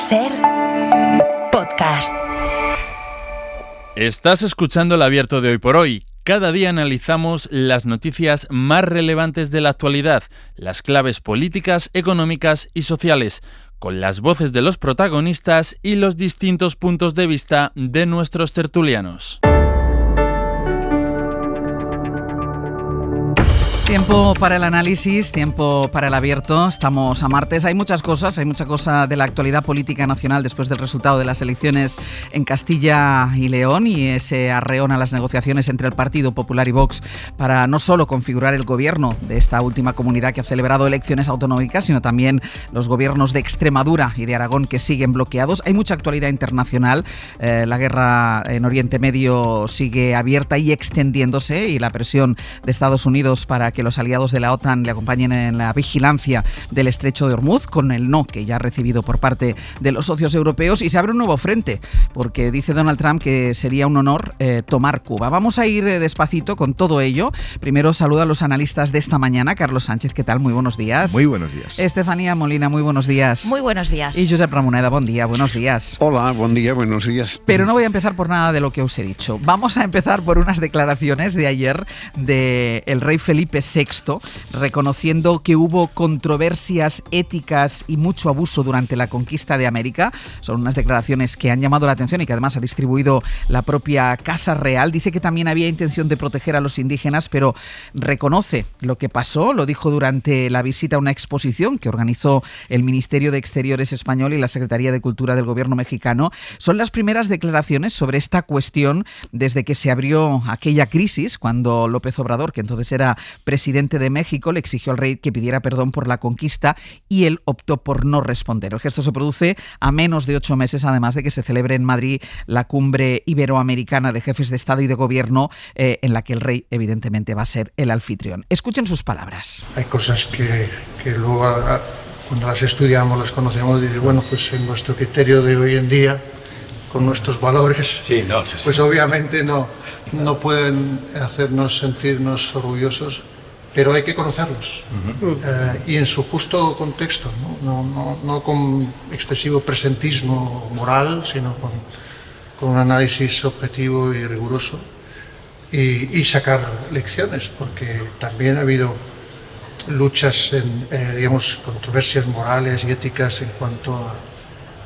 SER Podcast. Estás escuchando El Abierto de Hoy por Hoy. Cada día analizamos las noticias más relevantes de la actualidad, las claves políticas, económicas y sociales, con las voces de los protagonistas y los distintos puntos de vista de nuestros tertulianos. Tiempo para el análisis, tiempo para el abierto. Estamos a martes. Hay mucha cosa de la actualidad política nacional después del resultado de las elecciones en Castilla y León y ese arreón a las negociaciones entre el Partido Popular y Vox para no solo configurar el gobierno de esta última comunidad que ha celebrado elecciones autonómicas, sino también los gobiernos de Extremadura y de Aragón que siguen bloqueados. Hay mucha actualidad internacional. La guerra en Oriente Medio sigue abierta y extendiéndose, y la presión de Estados Unidos para que los aliados de la OTAN le acompañen en la vigilancia del estrecho de Hormuz, con el no que ya ha recibido por parte de los socios europeos. Y se abre un nuevo frente, porque dice Donald Trump que sería un honor tomar Cuba. Vamos a ir despacito con todo ello. Primero saludo a los analistas de esta mañana. Carlos Sánchez, ¿qué tal? Muy buenos días. Muy buenos días. Estefanía Molina, muy buenos días. Muy buenos días. Y Josep Ramoneda, buen día, buenos días. Hola, buen día, buenos días. Pero no voy a empezar por nada de lo que os he dicho. Vamos a empezar por unas declaraciones de ayer del rey Felipe VI, reconociendo que hubo controversias éticas y mucho abuso durante la conquista de América. Son unas declaraciones que han llamado la atención y que además ha distribuido la propia Casa Real. Dice que también había intención de proteger a los indígenas, pero reconoce lo que pasó. Lo dijo durante la visita a una exposición que organizó el Ministerio de Exteriores español y la Secretaría de Cultura del Gobierno mexicano. Son las primeras declaraciones sobre esta cuestión desde que se abrió aquella crisis, cuando López Obrador, que entonces era presidente de México, le exigió al rey que pidiera perdón por la conquista y él optó por no responder. El gesto se produce a menos de 8 meses, además de que se celebre en Madrid la cumbre iberoamericana de jefes de Estado y de Gobierno, en la que el rey evidentemente va a ser el anfitrión. Escuchen sus palabras. Hay cosas que luego, cuando las estudiamos, las conocemos, y dices, bueno, pues en nuestro criterio de hoy en día, con nuestros valores, pues obviamente no pueden hacernos sentirnos orgullosos, pero hay que conocerlos, y en su justo contexto, no con excesivo presentismo moral, sino con un análisis objetivo y riguroso, y sacar lecciones, porque también ha habido luchas, controversias morales y éticas en cuanto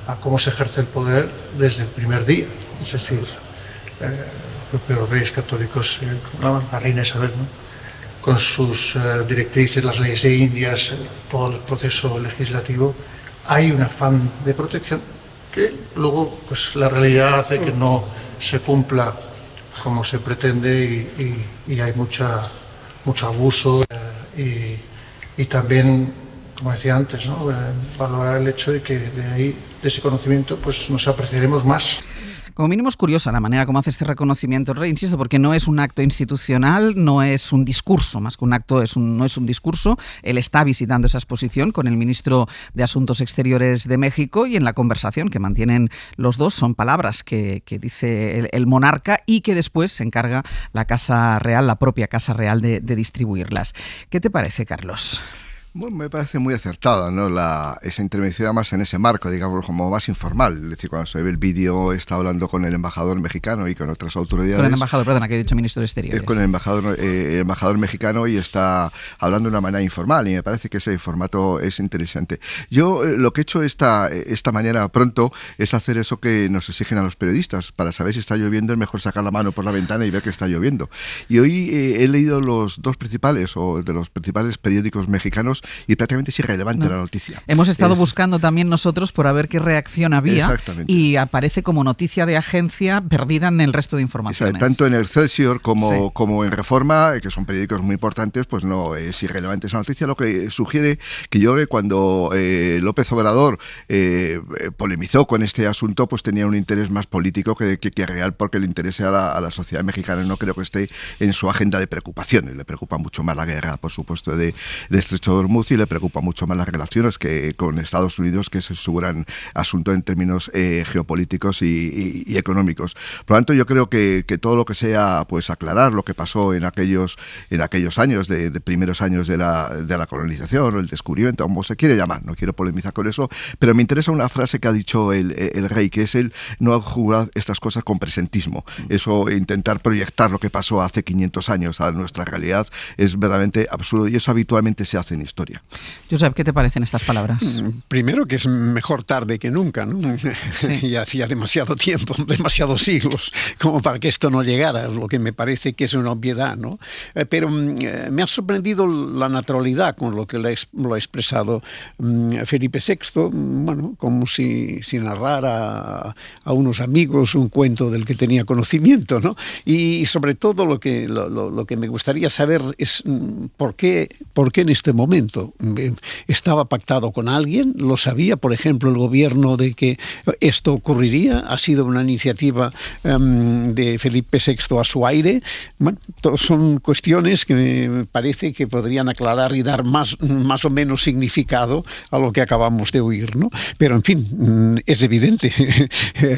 a cómo se ejerce el poder desde el primer día. Es decir, los propios reyes católicos, la reina Isabel, ¿no?, con sus directrices, las leyes indias, todo el proceso legislativo, hay un afán de protección que luego, pues, la realidad hace que no se cumpla como se pretende, y hay mucho abuso, y también, como decía antes, ¿no?, valorar el hecho de que de ese conocimiento, pues, nos apreciaremos más. Como mínimo es curiosa la manera como hace este reconocimiento el rey, insisto, porque no es un acto institucional, no es un discurso, más que un acto no es un discurso. Él está visitando esa exposición con el ministro de Asuntos Exteriores de México, y en la conversación que mantienen los dos son palabras que dice el monarca y que después se encarga la Casa Real, la propia Casa Real, de distribuirlas. ¿Qué te parece, Carlos? Bueno, me parece muy acertada, ¿no?, esa intervención, además en ese marco, digamos, como más informal. Es decir, cuando se ve el vídeo, está hablando con el embajador mexicano y con otras autoridades. Con el embajador, perdona, que he dicho ministro de Exteriores. Con el embajador mexicano, y está hablando de una manera informal, y me parece que ese formato es interesante. Yo lo que he hecho esta mañana pronto es hacer eso que nos exigen a los periodistas. Para saber si está lloviendo es mejor sacar la mano por la ventana y ver que está lloviendo. Y hoy he leído los dos principales, o de los principales periódicos mexicanos, y prácticamente es irrelevante la noticia. Hemos estado buscando también nosotros por a ver qué reacción había, y aparece como noticia de agencia perdida en el resto de informaciones. Tanto en Excelsior como en Reforma, que son periódicos muy importantes, pues no es irrelevante esa noticia. Lo que sugiere que yo, cuando López Obrador polemizó con este asunto, pues tenía un interés más político que real, porque le interesa a la sociedad mexicana. No creo que esté en su agenda de preocupaciones. Le preocupa mucho más la guerra, por supuesto, de Estrecho de Hormuz, Hormuz y le preocupa mucho más las relaciones que con Estados Unidos, que es su gran asunto en términos geopolíticos y económicos. Por lo tanto, yo creo que todo lo que sea pues aclarar lo que pasó en aquellos años, de primeros años de la colonización, o el descubrimiento, como se quiere llamar, no quiero polemizar con eso, pero me interesa una frase que ha dicho el rey, que es el no jugar estas cosas con presentismo. Eso, intentar proyectar lo que pasó hace 500 años a nuestra realidad, es verdaderamente absurdo, y eso habitualmente se hace en historia. Josep, ¿qué te parecen estas palabras? Primero, que es mejor tarde que nunca, ¿no? Sí. Ya hacía demasiado tiempo, demasiados siglos, como para que esto no llegara, lo que me parece que es una obviedad, ¿no? Pero me ha sorprendido la naturalidad con lo que lo ha expresado Felipe VI, bueno, como si narrara a unos amigos un cuento del que tenía conocimiento, ¿no? Y sobre todo lo que me gustaría saber es por qué en este momento estaba pactado con alguien, lo sabía, por ejemplo, el gobierno de que esto ocurriría, ha sido una iniciativa de Felipe VI a su aire. Bueno, son cuestiones que me parece que podrían aclarar y dar más o menos significado a lo que acabamos de oír, ¿no? Pero en fin, es evidente,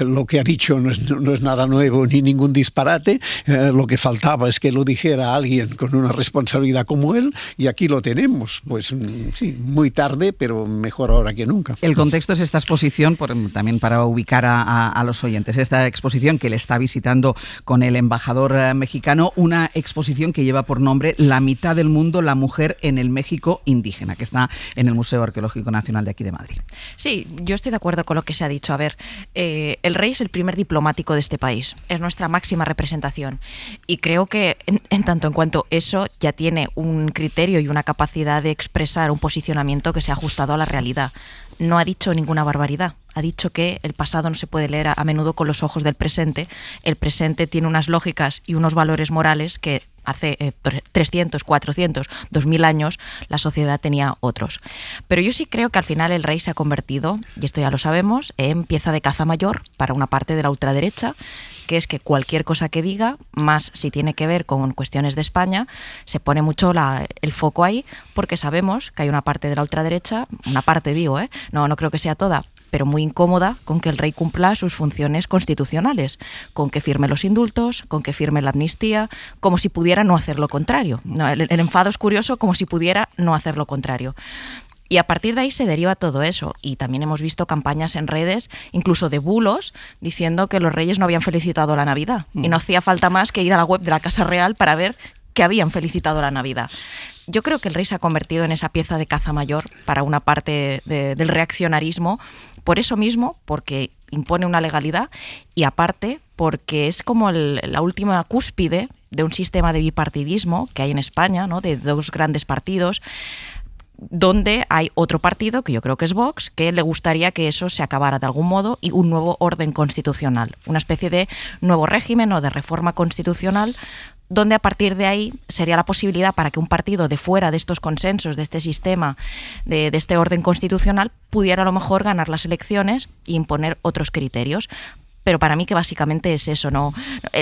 lo que ha dicho no es nada nuevo ni ningún disparate, lo que faltaba es que lo dijera alguien con una responsabilidad como él, y aquí lo tenemos, pues sí, muy tarde, pero mejor ahora que nunca. El contexto es esta exposición, también para ubicar a los oyentes, esta exposición que le está visitando con el embajador mexicano, una exposición que lleva por nombre La mitad del mundo, la mujer en el México indígena, que está en el Museo Arqueológico Nacional de aquí de Madrid. Sí, yo estoy de acuerdo con lo que se ha dicho. A ver, el rey es el primer diplomático de este país, es nuestra máxima representación, y creo que en tanto en cuanto eso ya tiene un criterio y una capacidad de expresar un posicionamiento que se ha ajustado a la realidad. No ha dicho ninguna barbaridad. Ha dicho que el pasado no se puede leer a menudo con los ojos del presente. El presente tiene unas lógicas y unos valores morales que hace 300, 400, 2000 años la sociedad tenía otros. Pero yo sí creo que al final el rey se ha convertido, y esto ya lo sabemos, en pieza de caza mayor para una parte de la ultraderecha, que es que cualquier cosa que diga, más si tiene que ver con cuestiones de España, se pone mucho el foco ahí, porque sabemos que hay una parte de la ultraderecha, una parte digo, no creo que sea toda, pero muy incómoda con que el rey cumpla sus funciones constitucionales, con que firme los indultos, con que firme la amnistía, como si pudiera no hacer lo contrario. No, el enfado es curioso, como si pudiera no hacer lo contrario. Y a partir de ahí se deriva todo eso. Y también hemos visto campañas en redes, incluso de bulos, diciendo que los reyes no habían felicitado la Navidad. Y no hacía falta más que ir a la web de la Casa Real para ver que habían felicitado la Navidad. Yo creo que el rey se ha convertido en esa pieza de caza mayor para una parte del reaccionarismo, por eso mismo, porque impone una legalidad, y aparte porque es como la última cúspide de un sistema de bipartidismo que hay en España, ¿no? De dos grandes partidos, donde hay otro partido, que yo creo que es Vox, que le gustaría que eso se acabara de algún modo, y un nuevo orden constitucional, una especie de nuevo régimen o de reforma constitucional, donde a partir de ahí sería la posibilidad para que un partido de fuera de estos consensos, de este sistema, de este orden constitucional, pudiera a lo mejor ganar las elecciones e imponer otros criterios. Pero para mí que básicamente es eso, ¿no?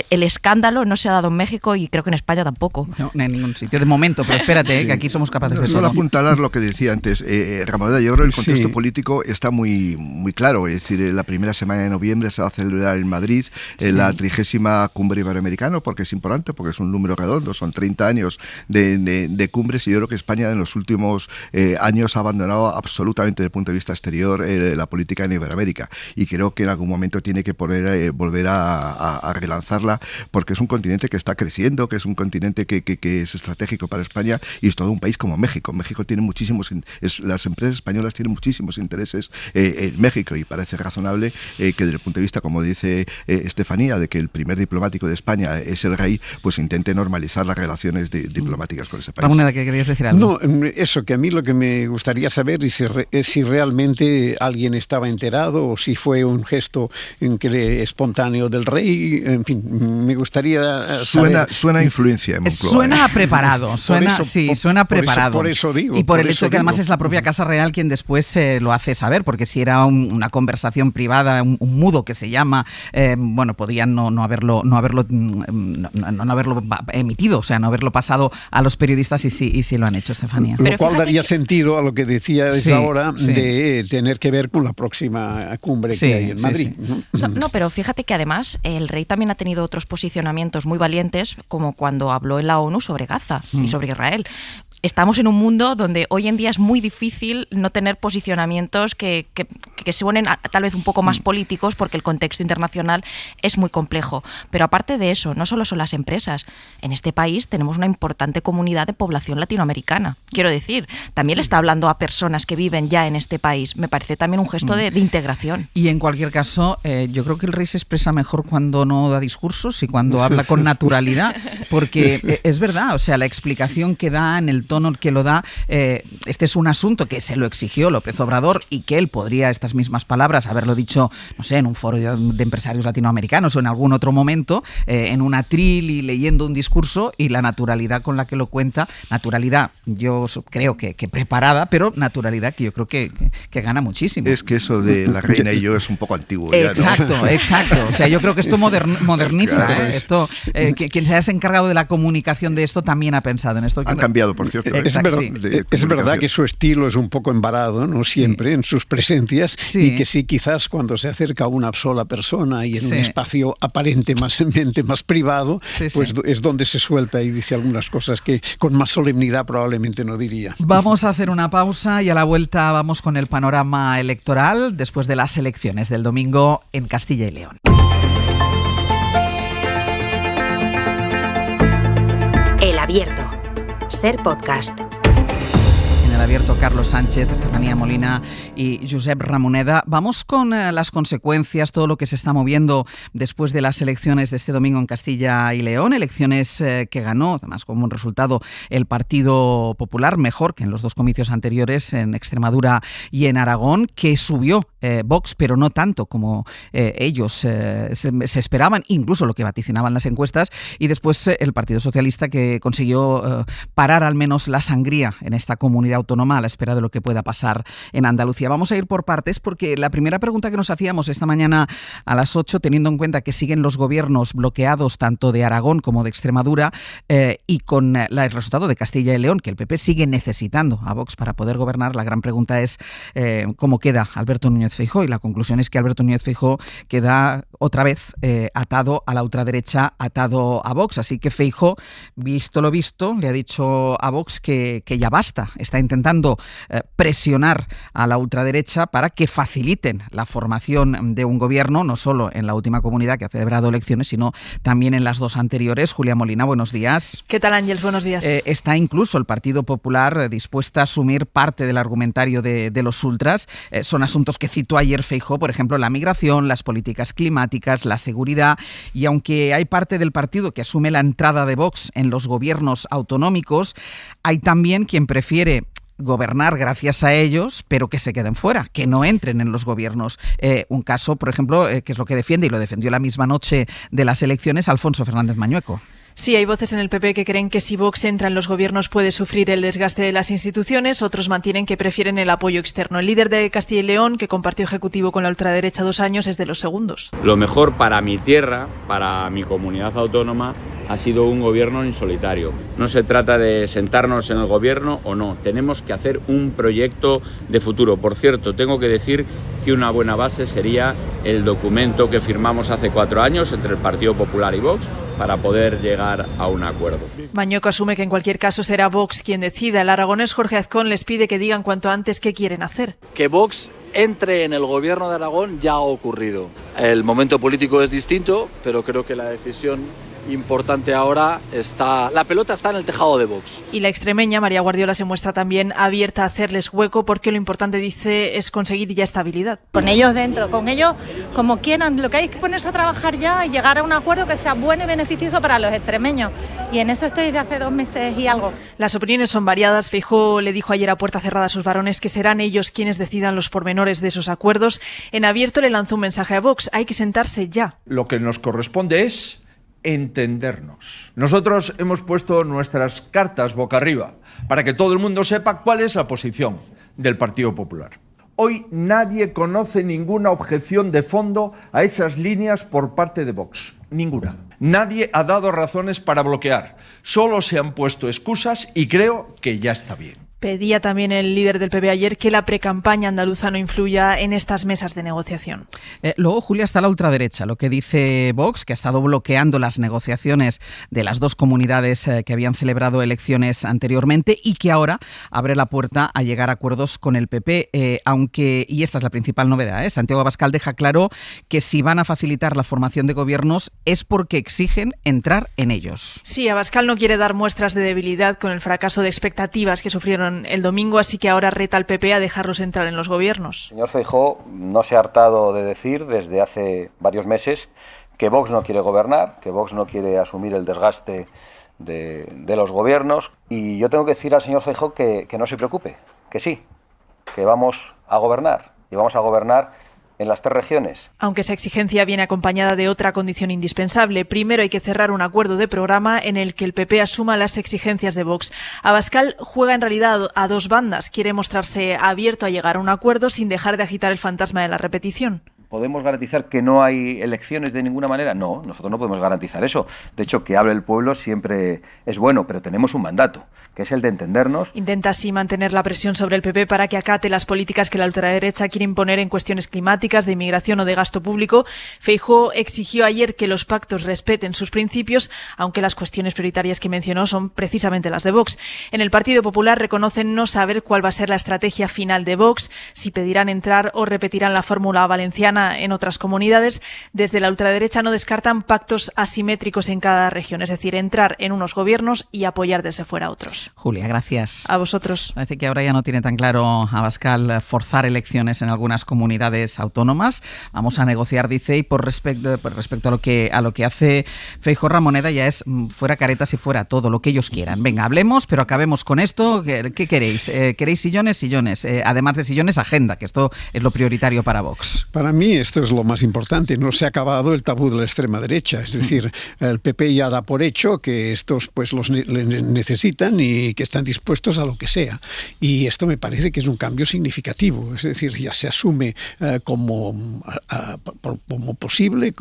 El escándalo no se ha dado en México y creo que en España tampoco. No, en ningún sitio de momento, pero espérate, que aquí somos capaces de todo. Solo apuntalar lo que decía antes Ramón, yo creo que el contexto político está muy, muy claro. Es decir, la primera semana de noviembre se va a celebrar en Madrid la 30ª Cumbre Iberoamericana, porque es importante, porque es un número redondo, son 30 años de cumbres, y yo creo que España en los últimos años ha abandonado absolutamente desde el punto de vista exterior la política en Iberoamérica, y creo que en algún momento tiene que volver a relanzarla, porque es un continente que está creciendo, que es un continente que es estratégico para España, y es todo un país como México. México tiene las empresas españolas tienen muchísimos intereses en México, y parece razonable que desde el punto de vista, como dice Estefanía, de que el primer diplomático de España es el rey, pues intente normalizar las relaciones diplomáticas con ese país. Ramón, ¿qué querías decir algo? No, eso, que a mí lo que me gustaría saber es si realmente alguien estaba enterado, o si fue un gesto en que fue espontáneo del rey. En fin, me gustaría saber. Suena a influencia en Moncloa. Suena preparado, suena preparado. Por eso digo. Y por el hecho de que además es la propia Casa Real quien después lo hace saber, porque si era una conversación privada, un mudo que se llama, podían no haberlo emitido, o sea, no haberlo pasado a los periodistas y sí lo han hecho, Estefanía. Lo cual daría sentido a lo que decías ahora de tener que ver con la próxima cumbre que hay en Madrid. No, pero fíjate que además el rey también ha tenido otros posicionamientos muy valientes, como cuando habló en la ONU sobre Gaza y sobre Israel. Estamos en un mundo donde hoy en día es muy difícil no tener posicionamientos que se ponen tal vez un poco más políticos, porque el contexto internacional es muy complejo. Pero aparte de eso, no solo son las empresas. En este país tenemos una importante comunidad de población latinoamericana. Quiero decir, también le está hablando a personas que viven ya en este país. Me parece también un gesto de integración. Y en cualquier caso, yo creo que el rey se expresa mejor cuando no da discursos y cuando habla con naturalidad, porque es verdad, o sea, la explicación que da en el tono que lo da, este es un asunto que se lo exigió López Obrador y que él podría, estas mismas palabras, haberlo dicho, no sé, en un foro de empresarios latinoamericanos o en algún otro momento, en un atril y leyendo un discurso, y la naturalidad con la que lo cuenta, naturalidad yo creo que preparada, pero naturalidad que yo creo que gana muchísimo. Es que eso de la reina y yo es un poco antiguo ya, ¿no? Exacto. O sea, yo creo que esto moderniza. Claro, esto, quien se haya encargado de la comunicación de esto también ha pensado en esto. Han cambiado, por cierto. Es verdad que su estilo es un poco embarado, ¿no? Siempre en sus presencias, y que sí, quizás cuando se acerca a una sola persona y en un espacio aparentemente más privado, pues es donde se suelta y dice algunas cosas que con más solemnidad probablemente no diría. Vamos a hacer una pausa y a la vuelta vamos con el panorama electoral después de las elecciones del domingo en Castilla y León. El Abierto. Ser Podcast. En el Abierto, Carlos Sánchez, Estefanía Molina y Josep Ramoneda. Vamos con las consecuencias, todo lo que se está moviendo después de las elecciones de este domingo en Castilla y León. Elecciones que ganó, además como un resultado, el Partido Popular, mejor que en los dos comicios anteriores en Extremadura y en Aragón, que subió Vox, pero no tanto como ellos se esperaban, incluso lo que vaticinaban las encuestas, y después el Partido Socialista, que consiguió parar al menos la sangría en esta comunidad autónoma a la espera de lo que pueda pasar en Andalucía. Vamos a ir por partes, porque la primera pregunta que nos hacíamos esta mañana a las 8, teniendo en cuenta que siguen los gobiernos bloqueados tanto de Aragón como de Extremadura, y con el resultado de Castilla y León, que el PP sigue necesitando a Vox para poder gobernar, la gran pregunta es cómo queda Alberto Núñez Feijóo, y la conclusión es que Alberto Núñez Feijóo queda otra vez atado a la ultraderecha, atado a Vox. Así que Feijóo, visto lo visto, le ha dicho a Vox que ya basta. Está intentando presionar a la ultraderecha para que faciliten la formación de un gobierno, no solo en la última comunidad que ha celebrado elecciones, sino también en las dos anteriores. Julia Molina, buenos días. ¿Qué tal, Ángels? Buenos días. Está incluso el Partido Popular dispuesta a asumir parte del argumentario de los ultras. Son asuntos que citó ayer Feijóo, por ejemplo, la migración, las políticas climáticas, la seguridad, y aunque hay parte del partido que asume la entrada de Vox en los gobiernos autonómicos, hay también quien prefiere gobernar gracias a ellos, pero que se queden fuera, que no entren en los gobiernos. Un caso, por ejemplo, que es lo que defiende, y lo defendió la misma noche de las elecciones, Alfonso Fernández Mañueco. Sí, hay voces en el PP que creen que si Vox entra en los gobiernos puede sufrir el desgaste de las instituciones, otros mantienen que prefieren el apoyo externo. El líder de Castilla y León, que compartió ejecutivo con la ultraderecha 2 años, es de los segundos. Lo mejor para mi tierra, para mi comunidad autónoma, ha sido un gobierno en solitario. No se trata de sentarnos en el gobierno o no, tenemos que hacer un proyecto de futuro. Por cierto, tengo que decir que una buena base sería el documento que firmamos hace 4 años entre el Partido Popular y Vox para poder llegar a un acuerdo. Mañueco asume que en cualquier caso será Vox quien decida. El aragonés Jorge Azcón les pide que digan cuanto antes qué quieren hacer. Que Vox entre en el gobierno de Aragón ya ha ocurrido. El momento político es distinto, pero creo que la decisión importante ahora la pelota está en el tejado de Vox. Y la extremeña María Guardiola se muestra también abierta a hacerles hueco porque lo importante, dice, es conseguir ya estabilidad. Con ellos dentro, con ellos como quieran, lo que hay es que ponerse a trabajar ya y llegar a un acuerdo que sea bueno y beneficioso para los extremeños. Y en eso estoy desde hace 2 meses y algo. Las opiniones son variadas. Feijóo le dijo ayer a puerta cerrada a sus varones que serán ellos quienes decidan los pormenores de esos acuerdos. En abierto le lanzó un mensaje a Vox: hay que sentarse ya. Lo que nos corresponde es entendernos. Nosotros hemos puesto nuestras cartas boca arriba para que todo el mundo sepa cuál es la posición del Partido Popular. Hoy nadie conoce ninguna objeción de fondo a esas líneas por parte de Vox. Ninguna. Nadie ha dado razones para bloquear. Solo se han puesto excusas y creo que ya está bien. Pedía también el líder del PP ayer que la precampaña andaluza no influya en estas mesas de negociación. Luego, Julia, está la ultraderecha, lo que dice Vox, que ha estado bloqueando las negociaciones de las 2 comunidades que habían celebrado elecciones anteriormente y que ahora abre la puerta a llegar a acuerdos con el PP, aunque, y esta es la principal novedad, Santiago Abascal deja claro que si van a facilitar la formación de gobiernos es porque exigen entrar en ellos. Sí, Abascal no quiere dar muestras de debilidad con el fracaso de expectativas que sufrieron el domingo, así que ahora reta al PP a dejarlos entrar en los gobiernos. El señor Feijóo no se ha hartado de decir desde hace varios meses que Vox no quiere gobernar, que Vox no quiere asumir el desgaste de los gobiernos, y yo tengo que decir al señor Feijóo que no se preocupe, que sí, que vamos a gobernar, y vamos a gobernar en las 3 regiones. Aunque esa exigencia viene acompañada de otra condición indispensable. Primero hay que cerrar un acuerdo de programa en el que el PP asuma las exigencias de Vox. Abascal juega en realidad a 2 bandas. Quiere mostrarse abierto a llegar a un acuerdo sin dejar de agitar el fantasma de la repetición. ¿Podemos garantizar que no hay elecciones de ninguna manera? No, nosotros no podemos garantizar eso. De hecho, que hable el pueblo siempre es bueno, pero tenemos un mandato, que es el de entendernos. Intenta así mantener la presión sobre el PP para que acate las políticas que la ultraderecha quiere imponer en cuestiones climáticas, de inmigración o de gasto público. Feijóo exigió ayer que los pactos respeten sus principios, aunque las cuestiones prioritarias que mencionó son precisamente las de Vox. En el Partido Popular reconocen no saber cuál va a ser la estrategia final de Vox, si pedirán entrar o repetirán la fórmula valenciana en otras comunidades. Desde la ultraderecha no descartan pactos asimétricos en cada región, es decir, entrar en unos gobiernos y apoyar desde fuera a otros. Julia, gracias. A vosotros. Parece que ahora ya no tiene tan claro Abascal forzar elecciones en algunas comunidades autónomas. Vamos a negociar, dice, y por respecto a lo que hace Feijóo, Ramoneda, ya es fuera caretas y fuera todo, lo que ellos quieran. Venga, hablemos, pero acabemos con esto. ¿Qué queréis? ¿Queréis sillones? Sillones. Además de sillones, agenda, que esto es lo prioritario para Vox. Para mí esto es lo más importante. No se ha acabado el tabú de la extrema derecha. Es decir, el PP ya da por hecho que estos pues los necesitan y que están dispuestos a lo que sea. Y esto me parece que es un cambio significativo. Es decir, ya se asume como posible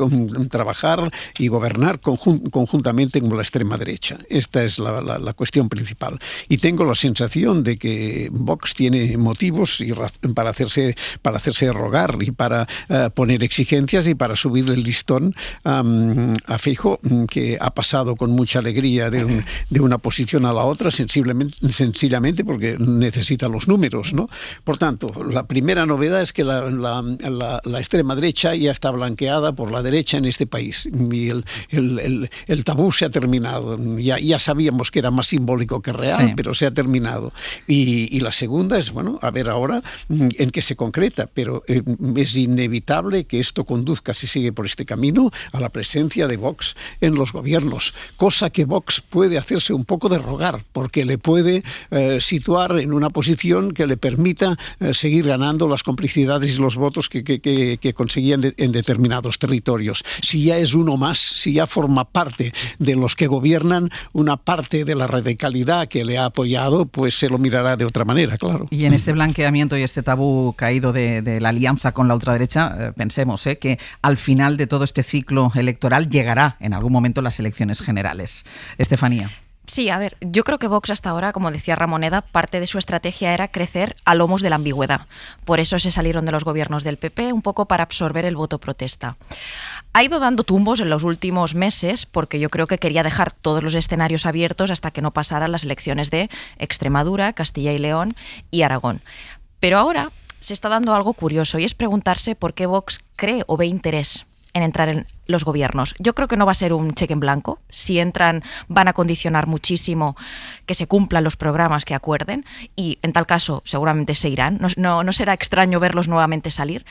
trabajar y gobernar conjuntamente con la extrema derecha. Esta es la cuestión principal. Y tengo la sensación de que Vox tiene motivos para hacerse rogar y para poner exigencias y para subir el listón a Feijóo, que ha pasado con mucha alegría de una posición a la otra, sencillamente porque necesita los números, ¿no? Por tanto, la primera novedad es que la extrema derecha ya está blanqueada por la derecha en este país y el tabú se ha terminado. Ya sabíamos que era más simbólico que real, sí, pero se ha terminado. Y la segunda es, bueno, a ver ahora en qué se concreta, pero es inevitable que esto conduzca, si sigue por este camino, a la presencia de Vox en los gobiernos, cosa que Vox puede hacerse un poco de rogar, porque le puede situar en una posición que le permita seguir ganando las complicidades y los votos que conseguían en determinados territorios. Si ya es uno más, si ya forma parte de los que gobiernan, una parte de la radicalidad que le ha apoyado, pues se lo mirará de otra manera, claro. Y en este blanqueamiento y este tabú caído de la alianza con la ultraderecha, pensemos que al final de todo este ciclo electoral llegará en algún momento las elecciones generales. Estefanía. Sí, a ver, yo creo que Vox hasta ahora, como decía Ramoneda, parte de su estrategia era crecer a lomos de la ambigüedad. Por eso se salieron de los gobiernos del PP, un poco para absorber el voto protesta. Ha ido dando tumbos en los últimos meses porque yo creo que quería dejar todos los escenarios abiertos hasta que no pasaran las elecciones de Extremadura, Castilla y León y Aragón. Pero ahora se está dando algo curioso y es preguntarse por qué Vox cree o ve interés en entrar en los gobiernos. Yo creo que no va a ser un cheque en blanco. Si entran, van a condicionar muchísimo que se cumplan los programas que acuerden y en tal caso seguramente se irán. No será extraño verlos nuevamente salir.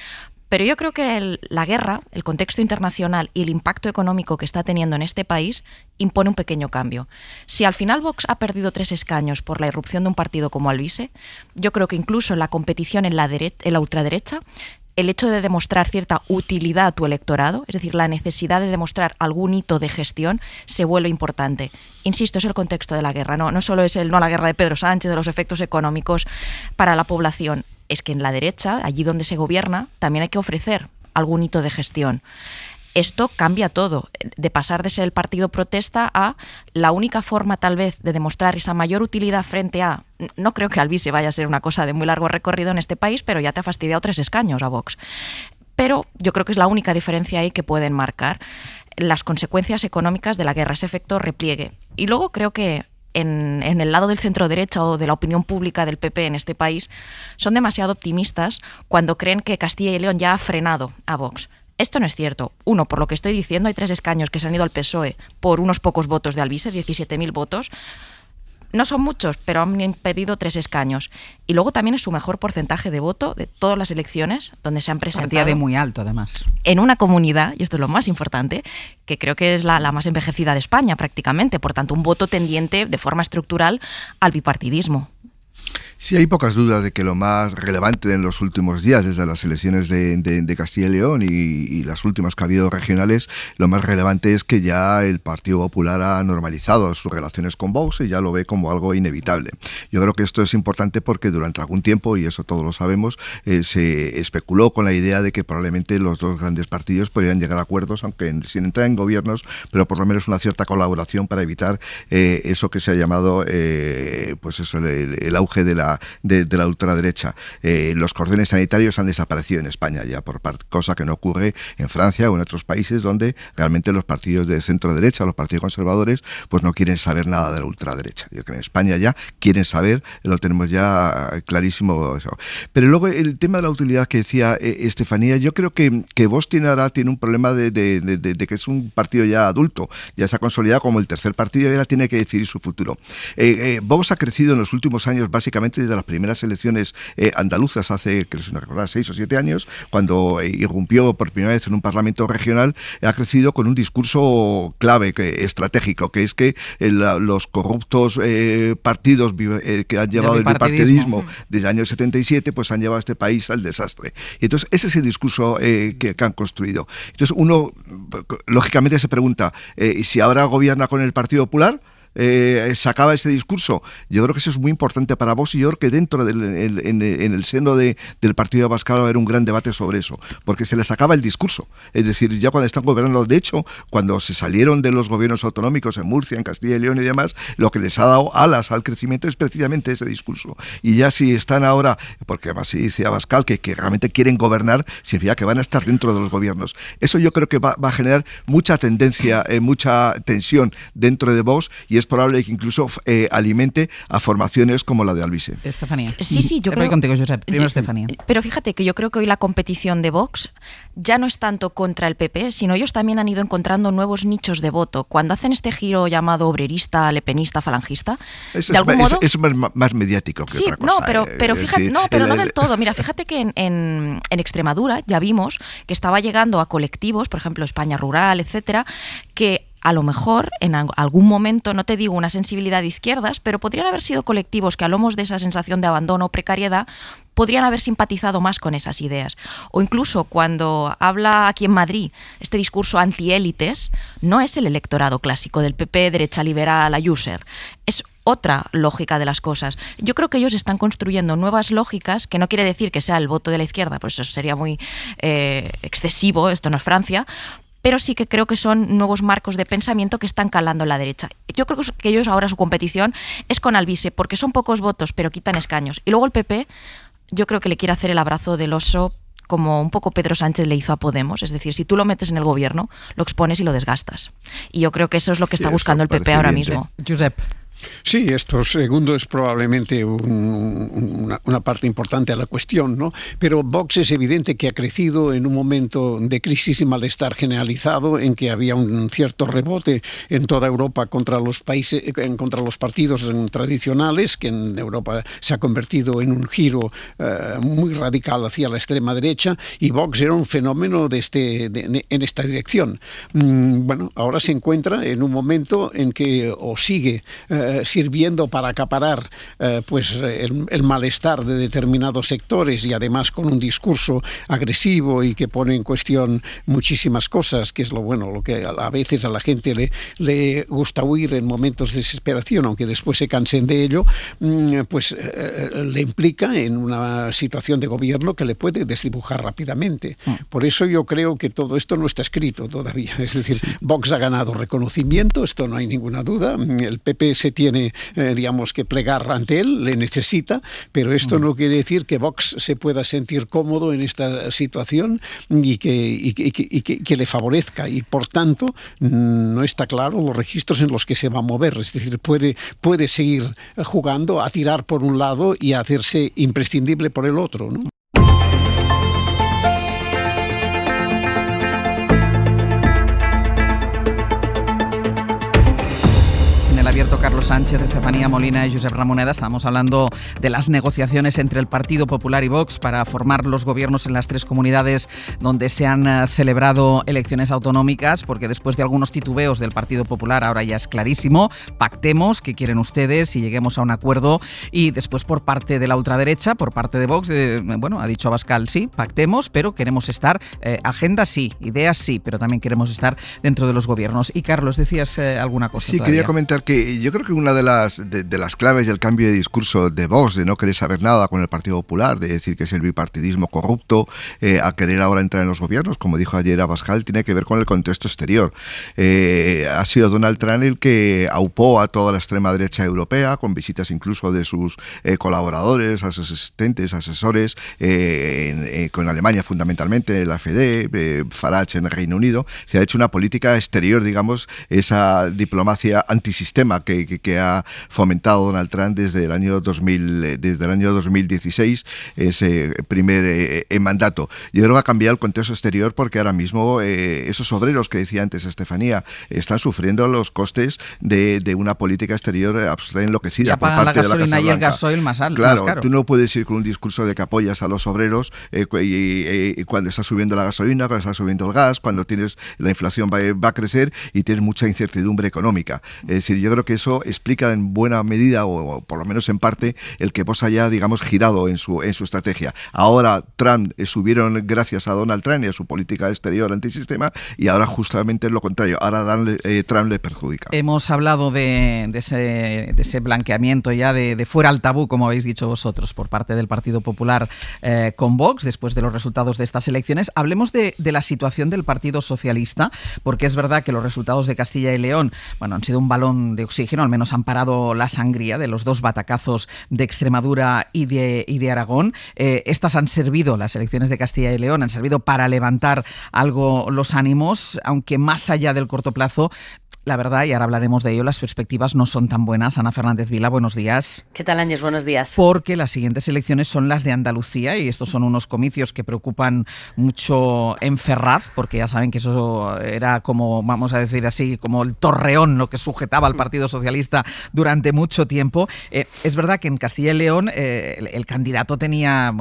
Pero yo creo que la guerra, el contexto internacional y el impacto económico que está teniendo en este país impone un pequeño cambio. Si al final Vox ha perdido 3 escaños por la irrupción de un partido como Alvise, yo creo que incluso en la competición en la ultraderecha, el hecho de demostrar cierta utilidad a tu electorado, es decir, la necesidad de demostrar algún hito de gestión, se vuelve importante. Insisto, es el contexto de la guerra, no solo es la guerra de Pedro Sánchez, de los efectos económicos para la población. Es que en la derecha, allí donde se gobierna, también hay que ofrecer algún hito de gestión. Esto cambia todo, de pasar de ser el partido protesta a la única forma tal vez de demostrar esa mayor utilidad frente a... No creo que Alvise vaya a ser una cosa de muy largo recorrido en este país, pero ya te ha fastidiado 3 escaños a Vox. Pero yo creo que es la única diferencia ahí que pueden marcar las consecuencias económicas de la guerra, ese efecto repliegue. Y luego creo que en el lado del centro derecha o de la opinión pública del PP en este país son demasiado optimistas cuando creen que Castilla y León ya ha frenado a Vox. Esto no es cierto. Uno, por lo que estoy diciendo, hay 3 escaños que se han ido al PSOE por unos pocos votos de Alvise, 17.000 votos. No son muchos, pero han impedido 3 escaños. Y luego también es su mejor porcentaje de voto de todas las elecciones donde se han presentado. Partida de muy alto, además. En una comunidad, y esto es lo más importante, que creo que es la más envejecida de España prácticamente. Por tanto, un voto tendiente de forma estructural al bipartidismo. Sí, hay pocas dudas de que lo más relevante en los últimos días, desde las elecciones de Castilla y León y las últimas que ha habido regionales, lo más relevante es que ya el Partido Popular ha normalizado sus relaciones con Vox y ya lo ve como algo inevitable. Yo creo que esto es importante porque durante algún tiempo, y eso todos lo sabemos, se especuló con la idea de que probablemente los 2 grandes partidos podrían llegar a acuerdos, aunque sin entrar en gobiernos, pero por lo menos una cierta colaboración para evitar eso que se ha llamado pues eso, el auge de la ultraderecha. Los cordones sanitarios han desaparecido en España ya, cosa que no ocurre en Francia o en otros países donde realmente los partidos de centro derecha, los partidos conservadores, pues no quieren saber nada de la ultraderecha. Yo creo que en España ya quieren saber, lo tenemos ya clarísimo eso. Pero luego el tema de la utilidad que decía Estefanía, yo creo que Vox ahora tiene un problema de que es un partido ya adulto, ya se ha consolidado como el tercer partido y ahora tiene que decidir su futuro. Vox ha crecido en los últimos años básicamente desde las primeras elecciones andaluzas hace, creo que no recordar, 6 o 7 años, cuando irrumpió por primera vez en un parlamento regional, ha crecido con un discurso clave, estratégico, que es que los corruptos partidos que han llevado el bipartidismo desde el año 77, pues han llevado a este país al desastre. Y entonces ese es el discurso que han construido. Entonces uno, lógicamente, se pregunta, si ahora gobierna con el Partido Popular, se acaba ese discurso. Yo creo que eso es muy importante para Vox y yo creo que dentro en el seno del Partido Abascal va a haber un gran debate sobre eso, porque se les acaba el discurso. Es decir, ya cuando están gobernando, de hecho, cuando se salieron de los gobiernos autonómicos en Murcia, en Castilla y León y demás, lo que les ha dado alas al crecimiento es precisamente ese discurso. Y ya si están ahora, porque además se dice Abascal que realmente quieren gobernar, significa que van a estar dentro de los gobiernos. Eso yo creo que va a generar mucha tendencia, mucha tensión dentro de Vox y es probable que incluso alimente a formaciones como la de Alvise. Estefanía. Sí, yo creo... Voy contigo, Josep. Primero Estefanía. Pero fíjate que yo creo que hoy la competición de Vox ya no es tanto contra el PP, sino ellos también han ido encontrando nuevos nichos de voto. Cuando hacen este giro llamado obrerista, lepenista, falangista, eso de algún modo... Es más mediático que otra cosa. Sí, pero fíjate, decir, no del todo. Mira, fíjate que en Extremadura ya vimos que estaba llegando a colectivos, por ejemplo, España Rural, etcétera, que a lo mejor en algún momento, no te digo una sensibilidad de izquierdas, pero podrían haber sido colectivos que a lomos de esa sensación de abandono o precariedad podrían haber simpatizado más con esas ideas. O incluso cuando habla aquí en Madrid este discurso antiélites, no es el electorado clásico del PP, derecha liberal, Ayuser. Es otra lógica de las cosas. Yo creo que ellos están construyendo nuevas lógicas, que no quiere decir que sea el voto de la izquierda, pues eso sería muy excesivo, esto no es Francia, pero sí que creo que son nuevos marcos de pensamiento que están calando en la derecha. Yo creo que ellos ahora su competición es con Alvise, porque son pocos votos, pero quitan escaños. Y luego el PP, yo creo que le quiere hacer el abrazo del oso como un poco Pedro Sánchez le hizo a Podemos. Es decir, si tú lo metes en el gobierno, lo expones y lo desgastas. Y yo creo que eso es lo que está buscando el PP ahora mismo. Josep. Sí, esto segundo es probablemente una parte importante a la cuestión, ¿no? Pero Vox es evidente que ha crecido en un momento de crisis y malestar generalizado, en que había un cierto rebote en toda Europa contra los países, contra los partidos tradicionales, que en Europa se ha convertido en un giro muy radical hacia la extrema derecha, y Vox era un fenómeno en esta dirección. Bueno, ahora se encuentra en un momento en que o sigue sirviendo para acaparar el malestar de determinados sectores, y además con un discurso agresivo y que pone en cuestión muchísimas cosas, que es lo que a veces a la gente le gusta oír en momentos de desesperación, aunque después se cansen de ello, le implica en una situación de gobierno que le puede desdibujar rápidamente. Por eso yo creo que todo esto no está escrito todavía. Es decir, Vox ha ganado reconocimiento, esto no hay ninguna duda. El PP se tiene, que plegar ante él, le necesita, pero esto no quiere decir que Vox se pueda sentir cómodo en esta situación y que le favorezca, y por tanto no está claro los registros en los que se va a mover. Es decir, puede seguir jugando a tirar por un lado y a hacerse imprescindible por el otro, ¿no? Abierto Carlos Sánchez, Estefanía Molina y Josep Ramoneda. Estamos hablando de las negociaciones entre el Partido Popular y Vox para formar los gobiernos en las 3 comunidades donde se han celebrado elecciones autonómicas, porque después de algunos titubeos del Partido Popular ahora ya es clarísimo: pactemos, ¿qué quieren ustedes? Y lleguemos a un acuerdo. Y después, por parte de la ultraderecha, por parte de Vox, ha dicho Abascal, sí, pactemos, pero queremos estar, agenda sí, ideas sí, pero también queremos estar dentro de los gobiernos. Y Carlos, decías alguna cosa. Sí, todavía quería comentar que yo creo que una de las claves del cambio de discurso de Vox, de no querer saber nada con el Partido Popular, de decir que es el bipartidismo corrupto, a querer ahora entrar en los gobiernos, como dijo ayer Abascal, tiene que ver con el contexto exterior. Ha sido Donald Trump el que aupó a toda la extrema derecha europea, con visitas incluso de sus colaboradores, asistentes, asesores, con Alemania fundamentalmente, la FD, Farage en el Reino Unido. Se ha hecho una política exterior, digamos, esa diplomacia antisistema que ha fomentado Donald Trump desde el año 2016, ese primer mandato. Yo creo que ha cambiado el contexto exterior, porque ahora mismo esos obreros que decía antes Estefanía están sufriendo los costes de una política exterior absolutamente enloquecida por parte de la Casa Blanca. Y el gasoil más alto. Claro, tú no puedes ir con un discurso de que apoyas a los obreros y cuando está subiendo la gasolina, cuando está subiendo el gas, cuando tienes la inflación va a crecer y tienes mucha incertidumbre económica. Es decir, yo creo que eso explica en buena medida, o por lo menos en parte, el que Vox haya, digamos, girado en su estrategia. Ahora Trump subieron gracias a Donald Trump y a su política exterior antisistema, y ahora justamente es lo contrario. Ahora Trump le perjudica. Hemos hablado de ese blanqueamiento ya de fuera al tabú, como habéis dicho vosotros, por parte del Partido Popular con Vox, después de los resultados de estas elecciones. Hablemos de la situación del Partido Socialista, porque es verdad que los resultados de Castilla y León, han sido un balón de oxígeno, al menos han parado la sangría de los 2 batacazos de Extremadura y de Aragón. Estas han servido, las elecciones de Castilla y León han servido para levantar algo los ánimos, aunque más allá del corto plazo, la verdad, y ahora hablaremos de ello, las perspectivas no son tan buenas. Ana Fernández Vila, buenos días. ¿Qué tal, Ángel? Buenos días. Porque las siguientes elecciones son las de Andalucía, y estos son unos comicios que preocupan mucho en Ferraz, porque ya saben que eso era como, vamos a decir así, como el torreón, lo que sujetaba al Partido Socialista durante mucho tiempo. Es verdad que en Castilla y León el candidato tenía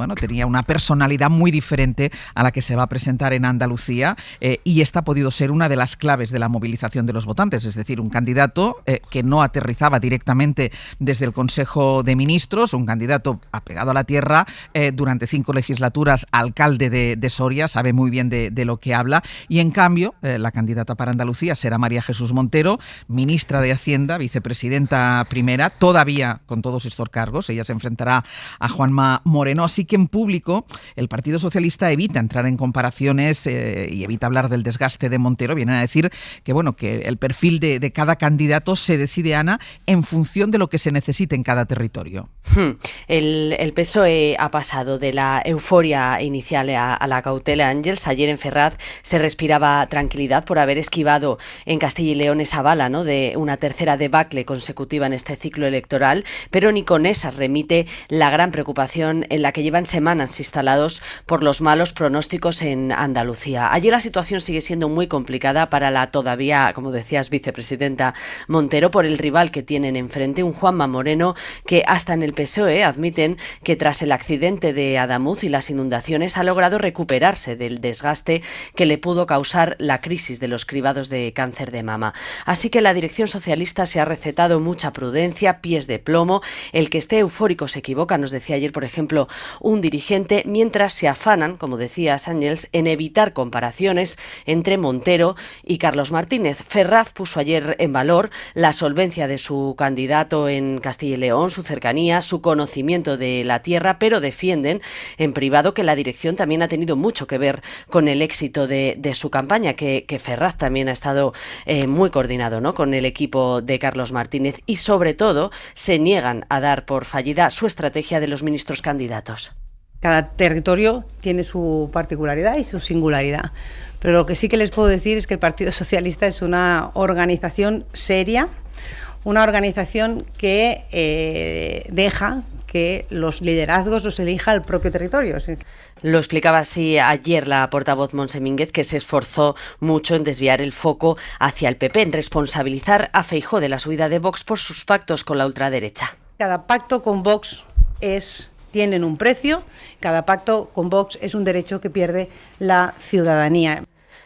una personalidad muy diferente a la que se va a presentar en Andalucía, y esta ha podido ser una de las claves de la movilización de los votantes. Es decir, un candidato que no aterrizaba directamente desde el Consejo de Ministros, un candidato apegado a la tierra, durante 5 legislaturas alcalde de Soria, sabe muy bien de lo que habla, y en cambio la candidata para Andalucía será María Jesús Montero, ministra de Hacienda, vicepresidenta primera, todavía con todos estos cargos. Ella se enfrentará a Juanma Moreno, así que en público el Partido Socialista evita entrar en comparaciones y evita hablar del desgaste de Montero. Vienen a decir que el perfil perfil de cada candidato se decide, Ana, en función de lo que se necesite en cada territorio. El PSOE ha pasado de la euforia inicial a la cautela, Ángels. Ayer en Ferraz se respiraba tranquilidad por haber esquivado en Castilla y León esa bala, ¿no?, de una tercera debacle consecutiva en este ciclo electoral, pero ni con esa remite la gran preocupación en la que llevan semanas instalados por los malos pronósticos en Andalucía. Allí la situación sigue siendo muy complicada para la todavía, como decías, vicepresidenta Montero, por el rival que tienen enfrente, un Juanma Moreno que hasta en el PSOE admiten que tras el accidente de Adamuz y las inundaciones ha logrado recuperarse del desgaste que le pudo causar la crisis de los cribados de cáncer de mama. Así que la dirección socialista se ha recetado mucha prudencia, pies de plomo. El que esté eufórico se equivoca, nos decía ayer, por ejemplo, un dirigente, mientras se afanan, como decías, Ángels, en evitar comparaciones entre Montero y Carlos Martínez. Ferraz puso ayer en valor la solvencia de su candidato en Castilla y León, su cercanía, su conocimiento de la tierra, pero defienden en privado que la dirección también ha tenido mucho que ver con el éxito de su campaña, que Ferraz también ha estado muy coordinado, ¿no?, con el equipo de Carlos Martínez, y sobre todo se niegan a dar por fallida su estrategia de los ministros candidatos. Cada territorio tiene su particularidad y su singularidad, pero lo que sí que les puedo decir es que el Partido Socialista es una organización seria, una organización que deja que los liderazgos los elija el propio territorio. Lo explicaba así ayer la portavoz Montse Mínguez, que se esforzó mucho en desviar el foco hacia el PP, en responsabilizar a Feijóo de la subida de Vox por sus pactos con la ultraderecha. Cada pacto con Vox tienen un precio, cada pacto con Vox es un derecho que pierde la ciudadanía.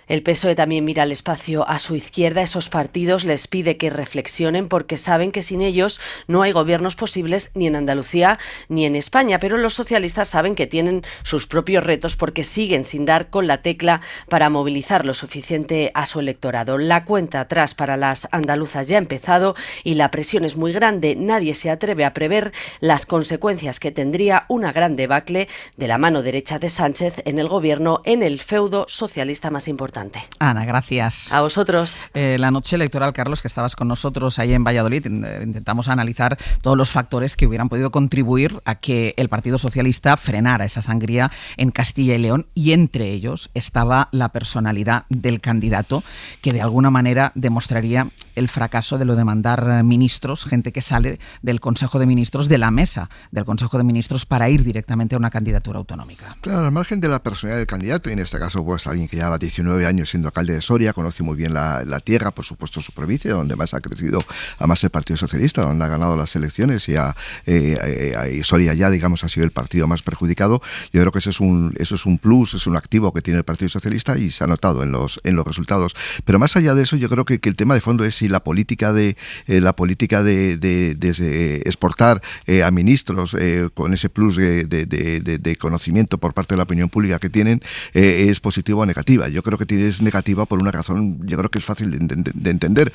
El PSOE también mira al espacio a su izquierda. Esos partidos les pide que reflexionen porque saben que sin ellos no hay gobiernos posibles ni en Andalucía ni en España. Pero los socialistas saben que tienen sus propios retos porque siguen sin dar con la tecla para movilizar lo suficiente a su electorado. La cuenta atrás para las andaluzas ya ha empezado y la presión es muy grande. Nadie se atreve a prever las consecuencias que tendría una gran debacle de la mano derecha de Sánchez en el gobierno, en el feudo socialista más importante. Ana, gracias. A vosotros. La noche electoral, Carlos, que estabas con nosotros ahí en Valladolid, intentamos analizar todos los factores que hubieran podido contribuir a que el Partido Socialista frenara esa sangría en Castilla y León, y entre ellos estaba la personalidad del candidato, que de alguna manera demostraría el fracaso de lo de mandar ministros, gente que sale del Consejo de Ministros, de la mesa del Consejo de Ministros, para ir directamente a una candidatura autonómica. Claro, al margen de la personalidad del candidato, y en este caso pues alguien que lleva 19 años siendo alcalde de Soria, conoce muy bien la tierra, por supuesto su provincia, donde más ha crecido además el Partido Socialista, donde ha ganado las elecciones, y Soria ya, digamos, ha sido el partido más perjudicado. Yo creo que eso es un plus, es un activo que tiene el Partido Socialista y se ha notado en los resultados. Pero más allá de eso, yo creo que el tema de fondo es si la política de exportar a ministros con ese plus de conocimiento por parte de la opinión pública que tienen es positiva o negativa. Yo creo que es negativa por una razón, yo creo que es fácil de entender.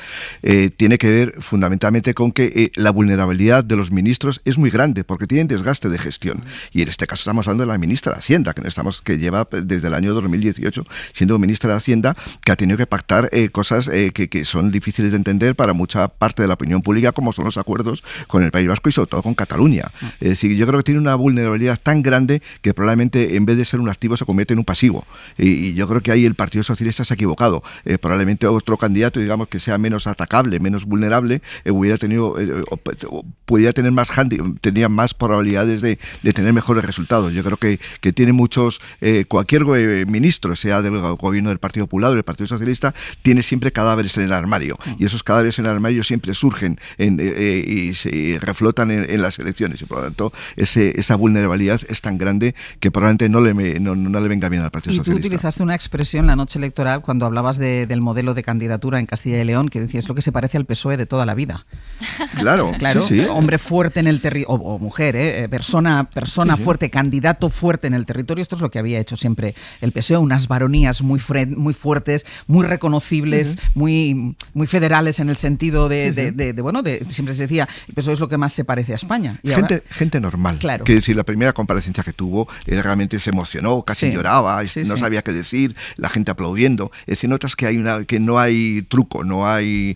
Tiene que ver fundamentalmente con que la vulnerabilidad de los ministros es muy grande porque tienen desgaste de gestión. Y en este caso estamos hablando de la ministra de Hacienda, que lleva desde el año 2018 siendo ministra de Hacienda, que ha tenido que pactar cosas que son difíciles de entender para mucha parte de la opinión pública, como son los acuerdos con el País Vasco y sobre todo con Cataluña. Es decir, yo creo que tiene una vulnerabilidad tan grande que probablemente en vez de ser un activo se convierte en un pasivo. Y yo creo que ahí el Partido Socialista se ha equivocado. Probablemente otro candidato, digamos, que sea menos atacable, menos vulnerable, tendría más probabilidades de tener mejores resultados. Yo creo que tiene muchos, cualquier ministro, sea del gobierno del Partido Popular o del Partido Socialista, tiene siempre cadáveres en el armario. Y esos cadáveres en el armario siempre surgen y se reflotan en las elecciones. Y por lo tanto, esa vulnerabilidad es tan grande que probablemente no le venga bien al Partido Socialista. Y tú utilizaste una expresión la noche electoral cuando hablabas del modelo de candidatura en Castilla y León, que decías lo que se parece al PSOE de toda la vida. Claro, sí. Hombre fuerte en el territorio, o mujer, persona sí. Fuerte, candidato fuerte en el territorio. Esto es lo que había hecho siempre el PSOE, unas baronías muy fuertes, muy reconocibles, muy federales en el sentido siempre se decía, el PSOE es lo que más se parece a España. Y gente normal. Claro. Quiero decir, la primera comparecencia que tuvo, él realmente se emocionó, casi lloraba, no sabía qué decir, la gente aplaudía. aplaudiendo. Es decir, notas que no hay truco, no hay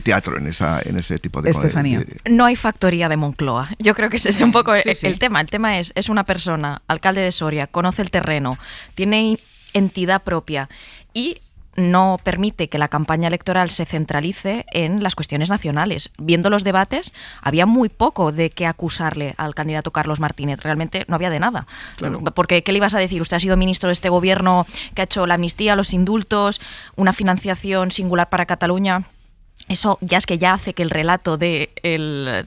teatro en ese tipo de cosas. Estefanía. No hay factoría de Moncloa. Yo creo que ese es un poco el tema. El tema es una persona, alcalde de Soria, conoce el terreno, tiene entidad propia y no permite que la campaña electoral se centralice en las cuestiones nacionales. Viendo los debates, había muy poco de qué acusarle al candidato Carlos Martínez. Realmente no había de nada. Claro. Porque, ¿qué le ibas a decir? Usted ha sido ministro de este gobierno que ha hecho la amnistía, los indultos, una financiación singular para Cataluña. Eso ya es que ya hace que el relato de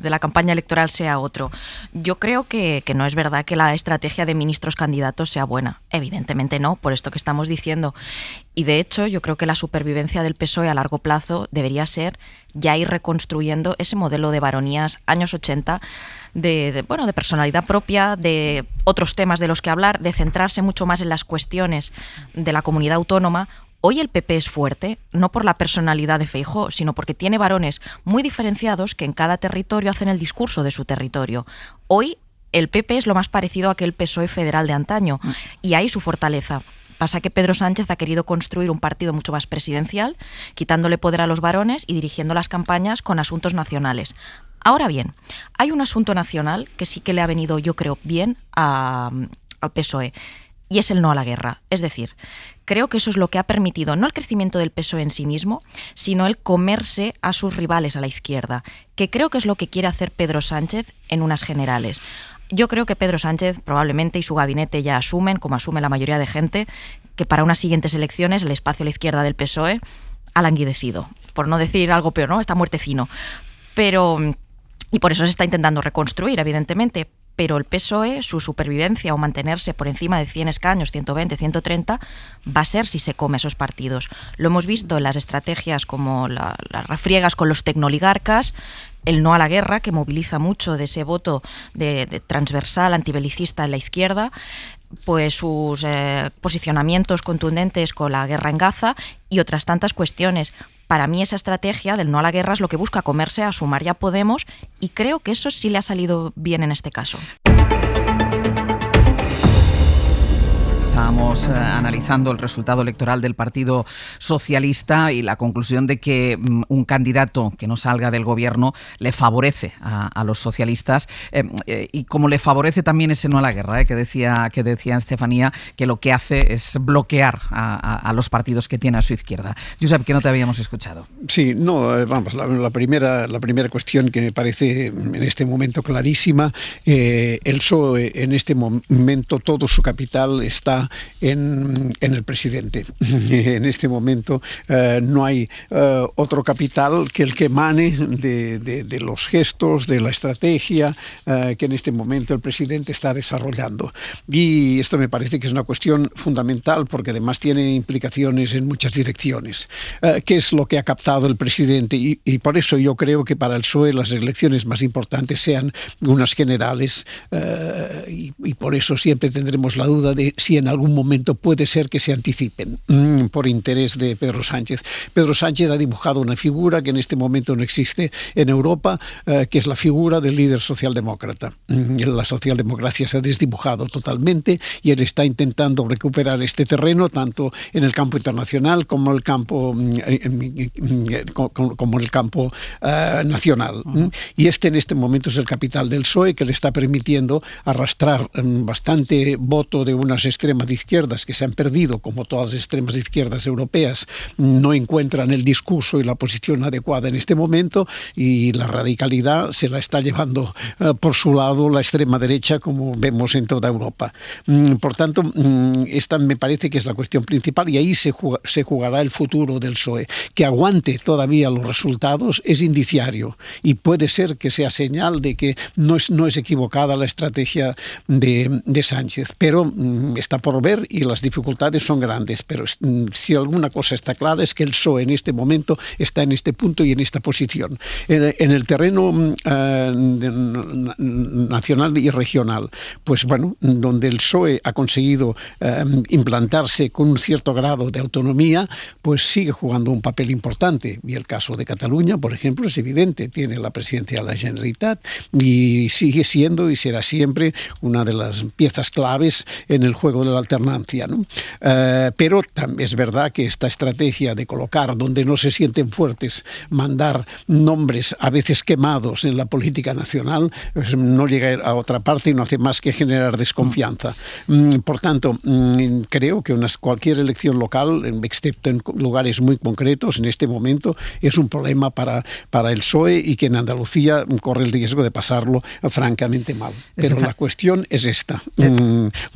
la campaña electoral sea otro. Yo creo que no es verdad que la estrategia de ministros candidatos sea buena. Evidentemente no, por esto que estamos diciendo. Y de hecho, yo creo que la supervivencia del PSOE a largo plazo debería ser ya ir reconstruyendo ese modelo de baronías años 80, de personalidad propia, de otros temas de los que hablar, de centrarse mucho más en las cuestiones de la comunidad autónoma. Hoy el PP es fuerte, no por la personalidad de Feijóo, sino porque tiene varones muy diferenciados que en cada territorio hacen el discurso de su territorio. Hoy el PP es lo más parecido a aquel PSOE federal de antaño, y ahí su fortaleza. Pasa que Pedro Sánchez ha querido construir un partido mucho más presidencial, quitándole poder a los varones y dirigiendo las campañas con asuntos nacionales. Ahora bien, hay un asunto nacional que sí que le ha venido, yo creo, bien al PSOE, y es el no a la guerra. Es decir, creo que eso es lo que ha permitido no el crecimiento del PSOE en sí mismo, sino el comerse a sus rivales a la izquierda, que creo que es lo que quiere hacer Pedro Sánchez en unas generales. Yo creo que Pedro Sánchez probablemente y su gabinete ya asumen, como asume la mayoría de gente, que para unas siguientes elecciones el espacio a la izquierda del PSOE ha languidecido, por no decir algo peor, ¿no? Está muertecino. Y por eso se está intentando reconstruir, evidentemente. Pero el PSOE, su supervivencia o mantenerse por encima de 100 escaños, 120, 130, va a ser si se come esos partidos. Lo hemos visto en las estrategias como las refriegas con los tecnoligarcas, el no a la guerra, que moviliza mucho de ese voto de transversal, antibelicista en la izquierda, pues sus posicionamientos contundentes con la guerra en Gaza y otras tantas cuestiones. Para mí esa estrategia del no a la guerra es lo que busca comerse a Sumar y a Podemos, y creo que eso sí le ha salido bien en este caso. Estábamos analizando el resultado electoral del Partido Socialista y la conclusión de que un candidato que no salga del gobierno le favorece a los socialistas, y como le favorece también ese no a la guerra, que decía Estefanía, que lo que hace es bloquear a los partidos que tiene a su izquierda. Josep, que no te habíamos escuchado. Sí, no, vamos, la primera cuestión que me parece en este momento clarísima, el PSOE en este momento todo su capital está en el presidente. En este momento no hay otro capital que el que emane de los gestos, de la estrategia que en este momento el presidente está desarrollando. Y esto me parece que es una cuestión fundamental porque además tiene implicaciones en muchas direcciones. ¿Qué es lo que ha captado el presidente? Y por eso yo creo que para el PSOE las elecciones más importantes sean unas generales, y por eso siempre tendremos la duda de si en algún momento puede ser que se anticipen por interés de Pedro Sánchez. Pedro Sánchez ha dibujado una figura que en este momento no existe en Europa, que es la figura del líder socialdemócrata. La socialdemocracia se ha desdibujado totalmente y él está intentando recuperar este terreno tanto en el campo internacional como en el campo nacional. Y en este momento es el capital del PSOE que le está permitiendo arrastrar bastante voto de unas extremas izquierdas que se han perdido, como todas las extremas izquierdas europeas no encuentran el discurso y la posición adecuada en este momento, y la radicalidad se la está llevando por su lado la extrema derecha, como vemos en toda Europa. Por tanto, esta me parece que es la cuestión principal, y ahí se jugará el futuro del PSOE. Que aguante todavía los resultados es indiciario, y puede ser que sea señal de que no es equivocada la estrategia de Sánchez, pero está por ver y las dificultades son grandes. Pero si alguna cosa está clara es que el PSOE en este momento está en este punto y en esta posición. En el terreno nacional y regional, pues bueno, donde el PSOE ha conseguido implantarse con un cierto grado de autonomía, pues sigue jugando un papel importante. Y el caso de Cataluña, por ejemplo, es evidente. Tiene la presidencia de la Generalitat y sigue siendo y será siempre una de las piezas claves en el juego de la alternancia, ¿no? Pero es verdad que esta estrategia de colocar donde no se sienten fuertes, mandar nombres a veces quemados en la política nacional, pues no llega a otra parte y no hace más que generar desconfianza. Por tanto, creo que cualquier elección local, excepto en lugares muy concretos, en este momento es un problema para el PSOE y que en Andalucía corre el riesgo de pasarlo francamente mal. Pero la cuestión es esta.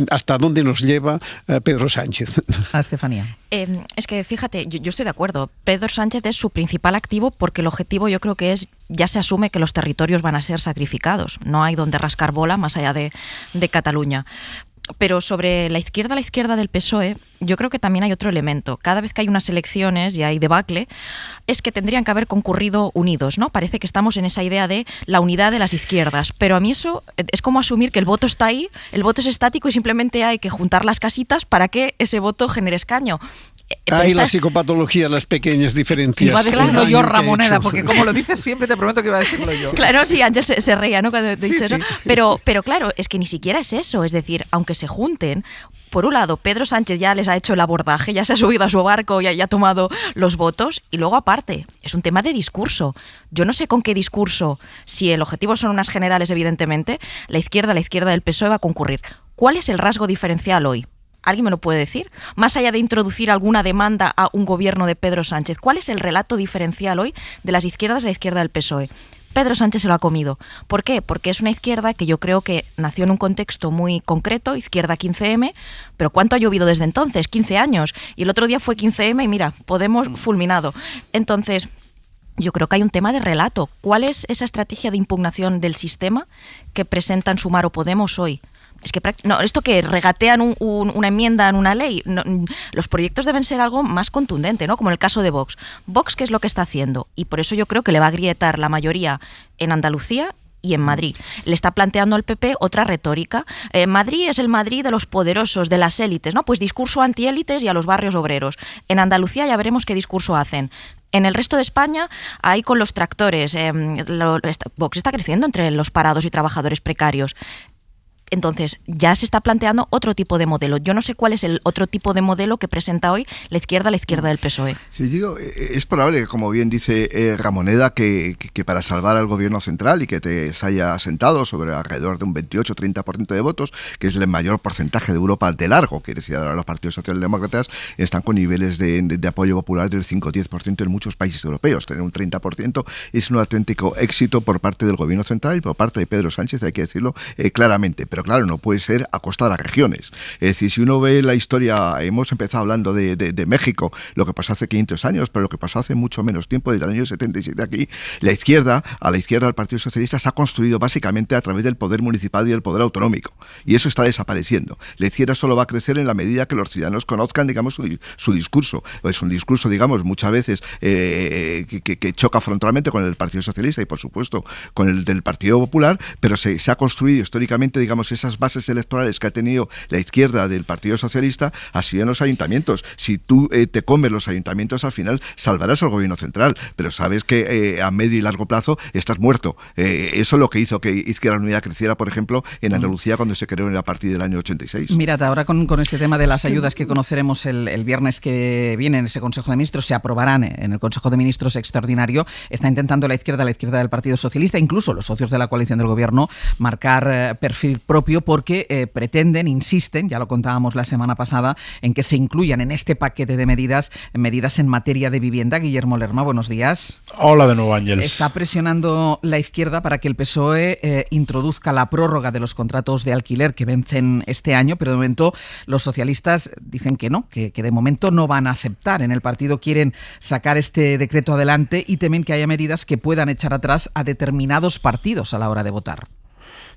¿Hasta dónde nos lleva Pedro Sánchez? A Estefanía. Es que fíjate, yo estoy de acuerdo. Pedro Sánchez es su principal activo porque el objetivo yo creo que es, ya se asume que los territorios van a ser sacrificados. No hay donde rascar bola más allá de Cataluña. Pero sobre la izquierda del PSOE, yo creo que también hay otro elemento. Cada vez que hay unas elecciones y hay debacle, es que tendrían que haber concurrido unidos, ¿no? Parece que estamos en esa idea de la unidad de las izquierdas, pero a mí eso es como asumir que el voto está ahí, el voto es estático y simplemente hay que juntar las casitas para que ese voto genere escaño. Hay la psicopatología, las pequeñas diferencias. Iba a decirlo yo, Ramoneda, porque como lo dices siempre, te prometo que iba a decirlo yo. Claro, sí, Ángel se reía, ¿no? Cuando te he dicho sí. eso. Pero claro, es que ni siquiera es eso. Es decir, aunque se junten, por un lado, Pedro Sánchez ya les ha hecho el abordaje, ya se ha subido a su barco, ya ha tomado los votos. Y luego, aparte, es un tema de discurso. Yo no sé con qué discurso, si el objetivo son unas generales, evidentemente, la izquierda del PSOE va a concurrir. ¿Cuál es el rasgo diferencial hoy? ¿Alguien me lo puede decir? Más allá de introducir alguna demanda a un gobierno de Pedro Sánchez, ¿cuál es el relato diferencial hoy de las izquierdas a la izquierda del PSOE? Pedro Sánchez se lo ha comido. ¿Por qué? Porque es una izquierda que yo creo que nació en un contexto muy concreto, izquierda 15M, pero ¿cuánto ha llovido desde entonces? 15 años. Y el otro día fue 15M y mira, Podemos fulminado. Entonces, yo creo que hay un tema de relato. ¿Cuál es esa estrategia de impugnación del sistema que presentan Sumar o Podemos hoy? Es que no, esto que regatean una enmienda en una ley, no, los proyectos deben ser algo más contundente, ¿no? Como en el caso de Vox. Vox, ¿qué es lo que está haciendo? Y por eso yo creo que le va a agrietar la mayoría en Andalucía y en Madrid. Le está planteando al PP otra retórica. Madrid es el Madrid de los poderosos, de las élites, ¿no? Pues discurso antiélites y a los barrios obreros. En Andalucía ya veremos qué discurso hacen. En el resto de España, ahí con los tractores, Vox está creciendo entre los parados y trabajadores precarios. Entonces, ya se está planteando otro tipo de modelo. Yo no sé cuál es el otro tipo de modelo que presenta hoy la izquierda del PSOE. Sí, digo, es probable que, como bien dice Ramoneda, que para salvar al gobierno central y que se haya asentado sobre alrededor de un 28-30% de votos, que es el mayor porcentaje de Europa de largo, que decía ahora los partidos socialdemócratas, están con niveles de apoyo popular del 5-10% en muchos países europeos. Tener un 30% es un auténtico éxito por parte del gobierno central y por parte de Pedro Sánchez, hay que decirlo claramente. Pero claro, no puede ser a costa de las regiones. Es decir, si uno ve la historia, hemos empezado hablando de México, lo que pasó hace 500 años, pero lo que pasó hace mucho menos tiempo, desde el año 77 aquí, a la izquierda del Partido Socialista se ha construido básicamente a través del poder municipal y del poder autonómico. Y eso está desapareciendo. La izquierda solo va a crecer en la medida que los ciudadanos conozcan, digamos, su discurso. Es un discurso, digamos, muchas veces que choca frontalmente con el Partido Socialista y, por supuesto, con el del Partido Popular, pero se ha construido históricamente, digamos, esas bases electorales que ha tenido la izquierda del Partido Socialista ha sido en los ayuntamientos. Si tú te comes los ayuntamientos, al final salvarás al gobierno central, pero sabes que a medio y largo plazo estás muerto. Eso es lo que hizo que Izquierda Unida creciera, por ejemplo, en Andalucía cuando se creó a partir del año 86. Mirad, ahora con este tema de las ayudas que conoceremos el viernes que viene en ese Consejo de Ministros, se aprobarán en el Consejo de Ministros extraordinario, está intentando la izquierda del Partido Socialista, incluso los socios de la coalición del gobierno, marcar perfil propio porque pretenden, insisten, ya lo contábamos la semana pasada, en que se incluyan en este paquete de medidas en materia de vivienda. Guillermo Lerma, buenos días. Hola de nuevo, Ángeles. Está presionando la izquierda para que el PSOE introduzca la prórroga de los contratos de alquiler que vencen este año, pero de momento los socialistas dicen que no, que de momento no van a aceptar. En el partido quieren sacar este decreto adelante y temen que haya medidas que puedan echar atrás a determinados partidos a la hora de votar.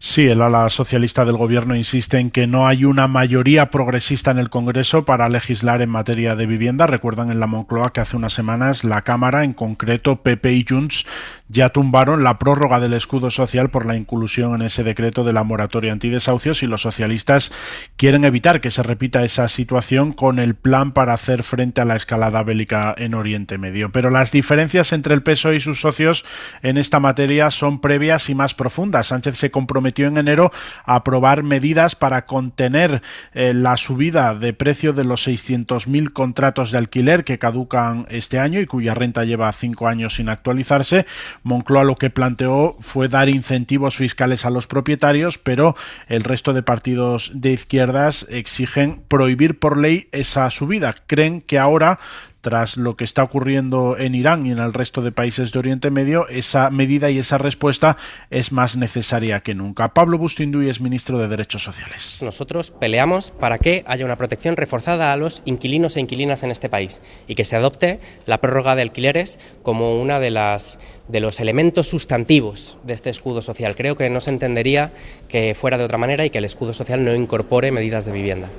Sí, el ala socialista del gobierno insiste en que no hay una mayoría progresista en el Congreso para legislar en materia de vivienda. Recuerdan en la Moncloa que hace unas semanas la Cámara, en concreto PP y Junts, ya tumbaron la prórroga del escudo social por la inclusión en ese decreto de la moratoria antidesahucios, y los socialistas quieren evitar que se repita esa situación con el plan para hacer frente a la escalada bélica en Oriente Medio. Pero las diferencias entre el PSOE y sus socios en esta materia son previas y más profundas. Sánchez se comprometió comprometió en enero a aprobar medidas para contener la subida de precio de los 600.000 contratos de alquiler que caducan este año y cuya renta lleva 5 años sin actualizarse. Moncloa lo que planteó fue dar incentivos fiscales a los propietarios, pero el resto de partidos de izquierdas exigen prohibir por ley esa subida. Creen que ahora, tras lo que está ocurriendo en Irán y en el resto de países de Oriente Medio, esa medida y esa respuesta es más necesaria que nunca. Pablo Bustinduy es ministro de Derechos Sociales. Nosotros peleamos para que haya una protección reforzada a los inquilinos e inquilinas en este país y que se adopte la prórroga de alquileres como una de los elementos sustantivos de este escudo social. Creo que no se entendería que fuera de otra manera y que el escudo social no incorpore medidas de vivienda.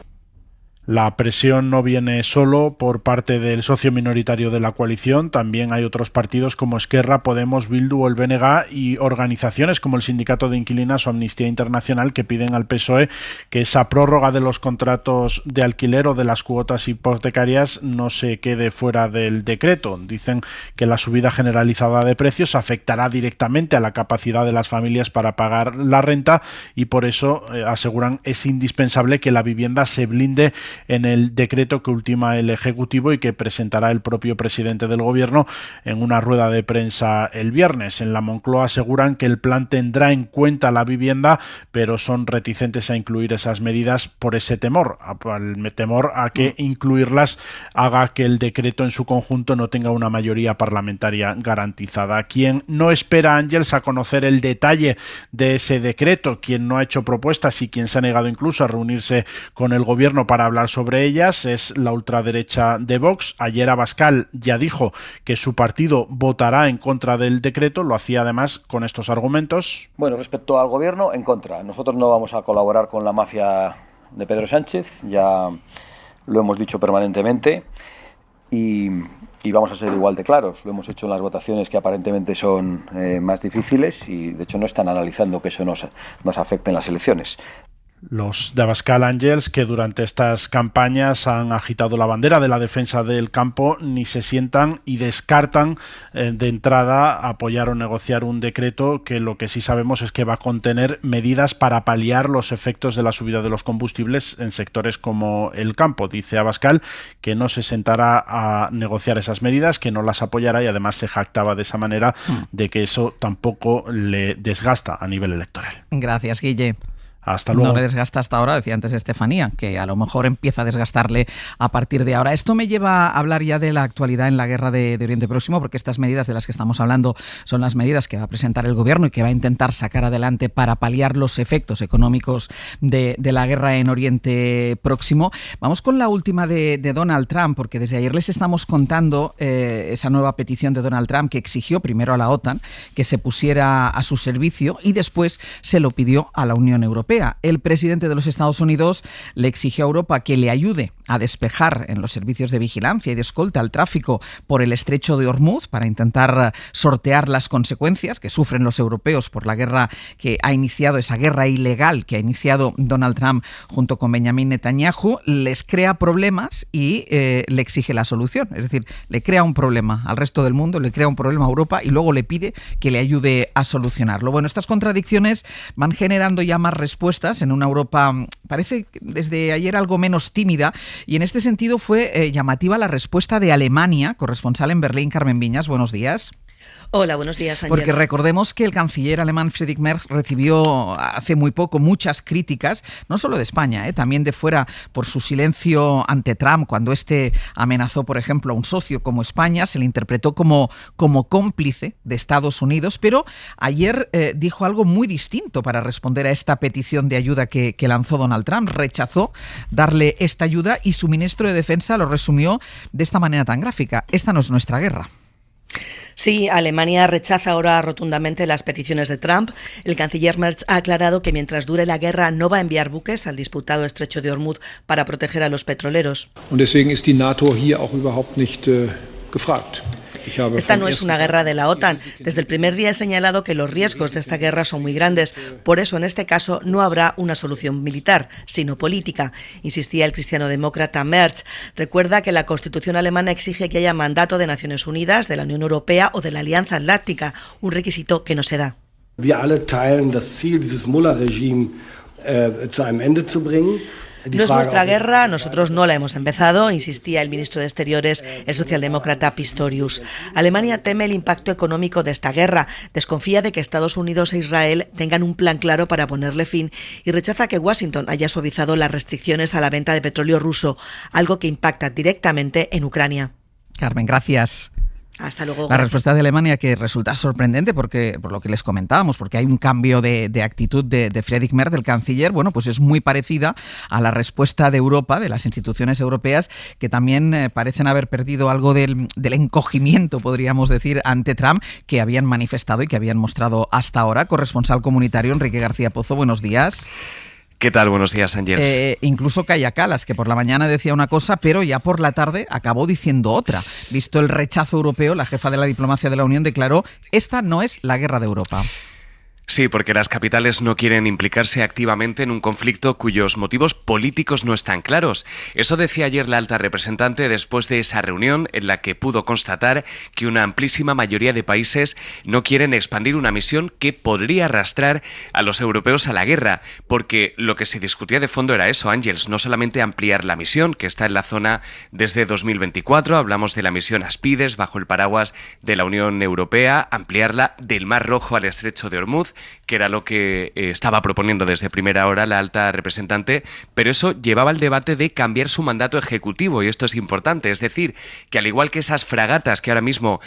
La presión no viene solo por parte del socio minoritario de la coalición, también hay otros partidos como Esquerra, Podemos, Bildu o el BNG y organizaciones como el Sindicato de Inquilinas o Amnistía Internacional que piden al PSOE que esa prórroga de los contratos de alquiler o de las cuotas hipotecarias no se quede fuera del decreto. Dicen que la subida generalizada de precios afectará directamente a la capacidad de las familias para pagar la renta y por eso aseguran es indispensable que la vivienda se blinde en el decreto que ultima el Ejecutivo y que presentará el propio presidente del Gobierno en una rueda de prensa el viernes. En la Moncloa aseguran que el plan tendrá en cuenta la vivienda, pero son reticentes a incluir esas medidas por ese temor a que incluirlas haga que el decreto en su conjunto no tenga una mayoría parlamentaria garantizada. Quien no espera, Ángels, a conocer el detalle de ese decreto, quien no ha hecho propuestas y quien se ha negado incluso a reunirse con el Gobierno para hablar sobre ellas es la ultraderecha de Vox. Ayer Abascal ya dijo que su partido votará en contra del decreto, lo hacía además con estos argumentos. Bueno, respecto al Gobierno, en contra. Nosotros no vamos a colaborar con la mafia de Pedro Sánchez, ya lo hemos dicho permanentemente y vamos a ser igual de claros. Lo hemos hecho en las votaciones que aparentemente son más difíciles y de hecho no están analizando que eso nos afecte en las elecciones. Los de Abascal, Ángels, que durante estas campañas han agitado la bandera de la defensa del campo, ni se sientan y descartan de entrada apoyar o negociar un decreto que lo que sí sabemos es que va a contener medidas para paliar los efectos de la subida de los combustibles en sectores como el campo. Dice Abascal que no se sentará a negociar esas medidas, que no las apoyará y además se jactaba de esa manera de que eso tampoco le desgasta a nivel electoral. Gracias, Guille. Hasta luego. No le desgasta hasta ahora, decía antes Estefanía, que a lo mejor empieza a desgastarle a partir de ahora. Esto me lleva a hablar ya de la actualidad en la guerra de Oriente Próximo, porque estas medidas de las que estamos hablando son las medidas que va a presentar el Gobierno y que va a intentar sacar adelante para paliar los efectos económicos de la guerra en Oriente Próximo. Vamos con la última de Donald Trump, porque desde ayer les estamos contando esa nueva petición de Donald Trump que exigió primero a la OTAN que se pusiera a su servicio y después se lo pidió a la Unión Europea. El presidente de los Estados Unidos le exigió a Europa que le ayude a despejar en los servicios de vigilancia y de escolta al tráfico por el estrecho de Hormuz para intentar sortear las consecuencias que sufren los europeos por la guerra que ha iniciado, esa guerra ilegal que ha iniciado Donald Trump junto con Benjamin Netanyahu. Les crea problemas y le exige la solución. Es decir, le crea un problema al resto del mundo, le crea un problema a Europa y luego le pide que le ayude a solucionarlo. Bueno, estas contradicciones van generando ya más respuestas en una Europa, parece desde ayer algo menos tímida, y en este sentido fue llamativa la respuesta de Alemania. Corresponsal en Berlín, Carmen Viñas, buenos días. Hola, buenos días, Ángels. Porque recordemos que el canciller alemán Friedrich Merz recibió hace muy poco muchas críticas, no solo de España, también de fuera, por su silencio ante Trump cuando éste amenazó, por ejemplo, a un socio como España. Se le interpretó como cómplice de Estados Unidos, pero ayer dijo algo muy distinto para responder a esta petición de ayuda que lanzó Donald Trump. Rechazó darle esta ayuda y su ministro de Defensa lo resumió de esta manera tan gráfica: esta no es nuestra guerra. Sí, Alemania rechaza ahora rotundamente las peticiones de Trump. El canciller Merz ha aclarado que mientras dure la guerra no va a enviar buques al disputado estrecho de Hormuz para proteger a los petroleros. Und deswegen ist die NATO hier auch überhaupt nicht gefragt. Esta no es una guerra de la OTAN. Desde el primer día he señalado que los riesgos de esta guerra son muy grandes. Por eso, en este caso, no habrá una solución militar, sino política, insistía el cristianodemócrata Merz. Recuerda que la Constitución alemana exige que haya mandato de Naciones Unidas, de la Unión Europea o de la Alianza Atlántica, un requisito que no se da. Wir alle teilen das Ziel, dieses Mullah-Regime zu einem Ende zu bringen. No es nuestra guerra, nosotros no la hemos empezado, insistía el ministro de Exteriores, el socialdemócrata Pistorius. Alemania teme el impacto económico de esta guerra, desconfía de que Estados Unidos e Israel tengan un plan claro para ponerle fin y rechaza que Washington haya suavizado las restricciones a la venta de petróleo ruso, algo que impacta directamente en Ucrania. Carmen, gracias. Hasta luego. La respuesta de Alemania, que resulta sorprendente por lo que les comentábamos, porque hay un cambio de actitud de Friedrich Merz, del canciller, bueno, pues es muy parecida a la respuesta de Europa, de las instituciones europeas, que también parecen haber perdido algo del encogimiento, podríamos decir, ante Trump, que habían manifestado y que habían mostrado hasta ahora. Corresponsal comunitario Enrique García Pozo, buenos días. ¿Qué tal? Buenos días, Ángeles. Incluso Kaja Kallas, que por la mañana decía una cosa, pero ya por la tarde acabó diciendo otra. Visto el rechazo europeo, la jefa de la diplomacia de la Unión declaró: esta no es la guerra de Europa. Sí, porque las capitales no quieren implicarse activamente en un conflicto cuyos motivos políticos no están claros. Eso decía ayer la alta representante después de esa reunión en la que pudo constatar que una amplísima mayoría de países no quieren expandir una misión que podría arrastrar a los europeos a la guerra, porque lo que se discutía de fondo era eso, Ángels, no solamente ampliar la misión, que está en la zona desde 2024, hablamos de la misión Aspides bajo el paraguas de la Unión Europea, ampliarla del Mar Rojo al Estrecho de Ormuz, que era lo que estaba proponiendo desde primera hora la alta representante, pero eso llevaba al debate de cambiar su mandato ejecutivo, y esto es importante, es decir, que al igual que esas fragatas que ahora mismo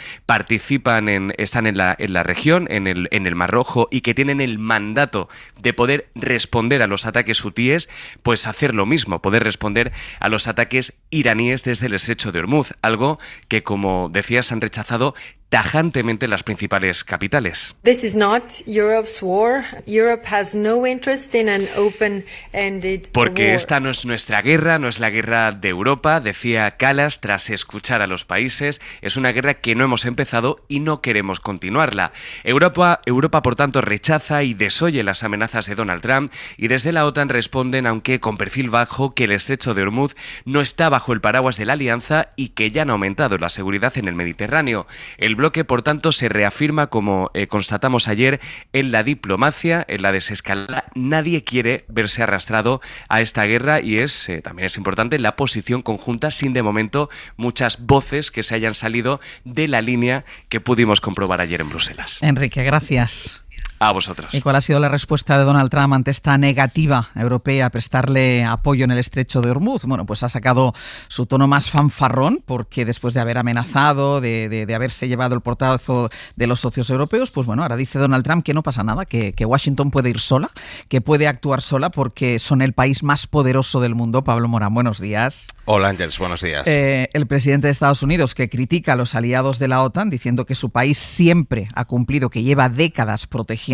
están en la región, en el Mar Rojo, y que tienen el mandato de poder responder a los ataques hutíes, pues hacer lo mismo, poder responder a los ataques iraníes desde el Estrecho de Ormuz, algo que, como decías, han rechazado tajantemente las principales capitales. This is not Europe's war. Europe has no interest in an open-ended Porque war. esta no es nuestra guerra, no es la guerra de Europa, decía Kallas tras escuchar a los países. Es una guerra que no hemos empezado y no queremos continuarla. Europa, por tanto, rechaza y desoye las amenazas de Donald Trump, y desde la OTAN responden, aunque con perfil bajo, que el Estrecho de Ormuz no está bajo el paraguas de la alianza y que ya han aumentado la seguridad en el Mediterráneo. El bloque, por tanto, se reafirma, como constatamos ayer, en la diplomacia, en la desescalada. Nadie quiere verse arrastrado a esta guerra, y también es importante la posición conjunta, sin de momento muchas voces que se hayan salido de la línea que pudimos comprobar ayer en Bruselas. Enrique, gracias. A vosotros. ¿Y cuál ha sido la respuesta de Donald Trump ante esta negativa europea a prestarle apoyo en el Estrecho de Ormuz? Bueno, pues ha sacado su tono más fanfarrón, porque después de haber amenazado, de haberse llevado el portazo de los socios europeos, pues bueno, ahora dice Donald Trump que no pasa nada, que Washington puede ir sola, que puede actuar sola porque son el país más poderoso del mundo. Pablo Morán, buenos días. Hola, Ángels, buenos días. El presidente de Estados Unidos, que critica a los aliados de la OTAN, diciendo que su país siempre ha cumplido, que lleva décadas protegiéndoles,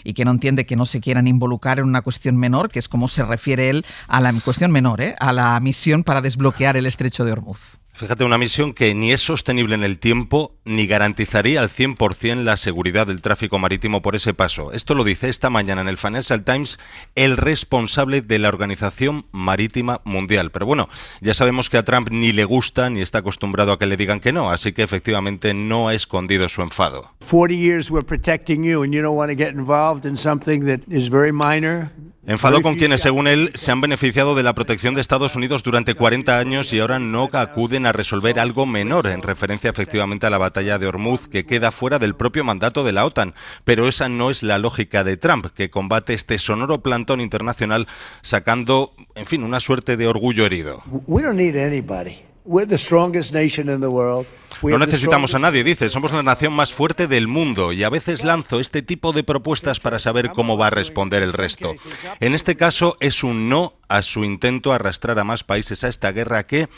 y que no entiende que no se quieran involucrar en una cuestión menor, que es como se refiere él a la cuestión menor, a la misión para desbloquear el Estrecho de Ormuz. Fíjate, una misión que ni es sostenible en el tiempo ni garantizaría al 100% la seguridad del tráfico marítimo por ese paso. Esto lo dice esta mañana en el Financial Times el responsable de la Organización Marítima Mundial. Pero bueno, ya sabemos que a Trump ni le gusta ni está acostumbrado a que le digan que no, así que efectivamente no ha escondido su enfado. 40 years we're protecting you and you don't want to get involved in something that is very minor. Enfado con quienes, según él, se han beneficiado de la protección de Estados Unidos durante 40 años y ahora no acuden a resolver algo menor, en referencia efectivamente a la batalla de Ormuz, que queda fuera del propio mandato de la OTAN. Pero esa no es la lógica de Trump, que combate este sonoro plantón internacional sacando, en fin, una suerte de orgullo herido. We don't need anybody. We're the strongest nation in the world. No necesitamos a nadie, dice, somos la nación más fuerte del mundo, y a veces lanzo este tipo de propuestas para saber cómo va a responder el resto. En este caso es un no a su intento arrastrar a más países a esta guerra que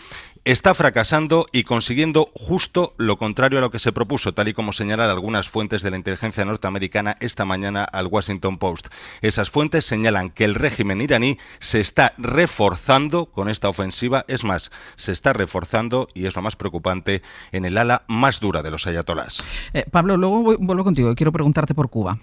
está fracasando y consiguiendo justo lo contrario a lo que se propuso, tal y como señalan algunas fuentes de la inteligencia norteamericana esta mañana al Washington Post. Esas fuentes señalan que el régimen iraní se está reforzando con esta ofensiva, es más, se está reforzando, y es lo más preocupante, en el ala más dura de los ayatolás. Pablo, luego vuelvo contigo y quiero preguntarte por Cuba.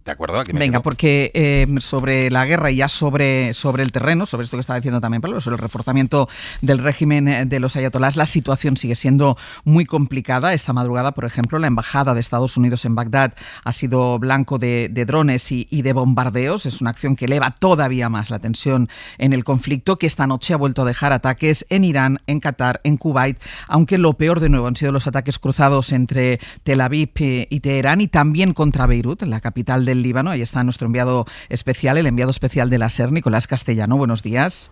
¿De acuerdo? Aquí Venga, porque sobre la guerra y ya sobre el terreno, sobre esto que estaba diciendo también Pablo, sobre el reforzamiento del régimen de los ayatolás, la situación sigue siendo muy complicada. Esta madrugada, por ejemplo, la embajada de Estados Unidos en Bagdad ha sido blanco de drones y de bombardeos. Es una acción que eleva todavía más la tensión en el conflicto, que esta noche ha vuelto a dejar ataques en Irán, en Qatar, en Kuwait, aunque lo peor de nuevo han sido los ataques cruzados entre Tel Aviv y Teherán, y también contra Beirut, la capital del Líbano. Ahí está nuestro enviado especial, el enviado especial de la SER, Nicolás Castellano. Buenos días.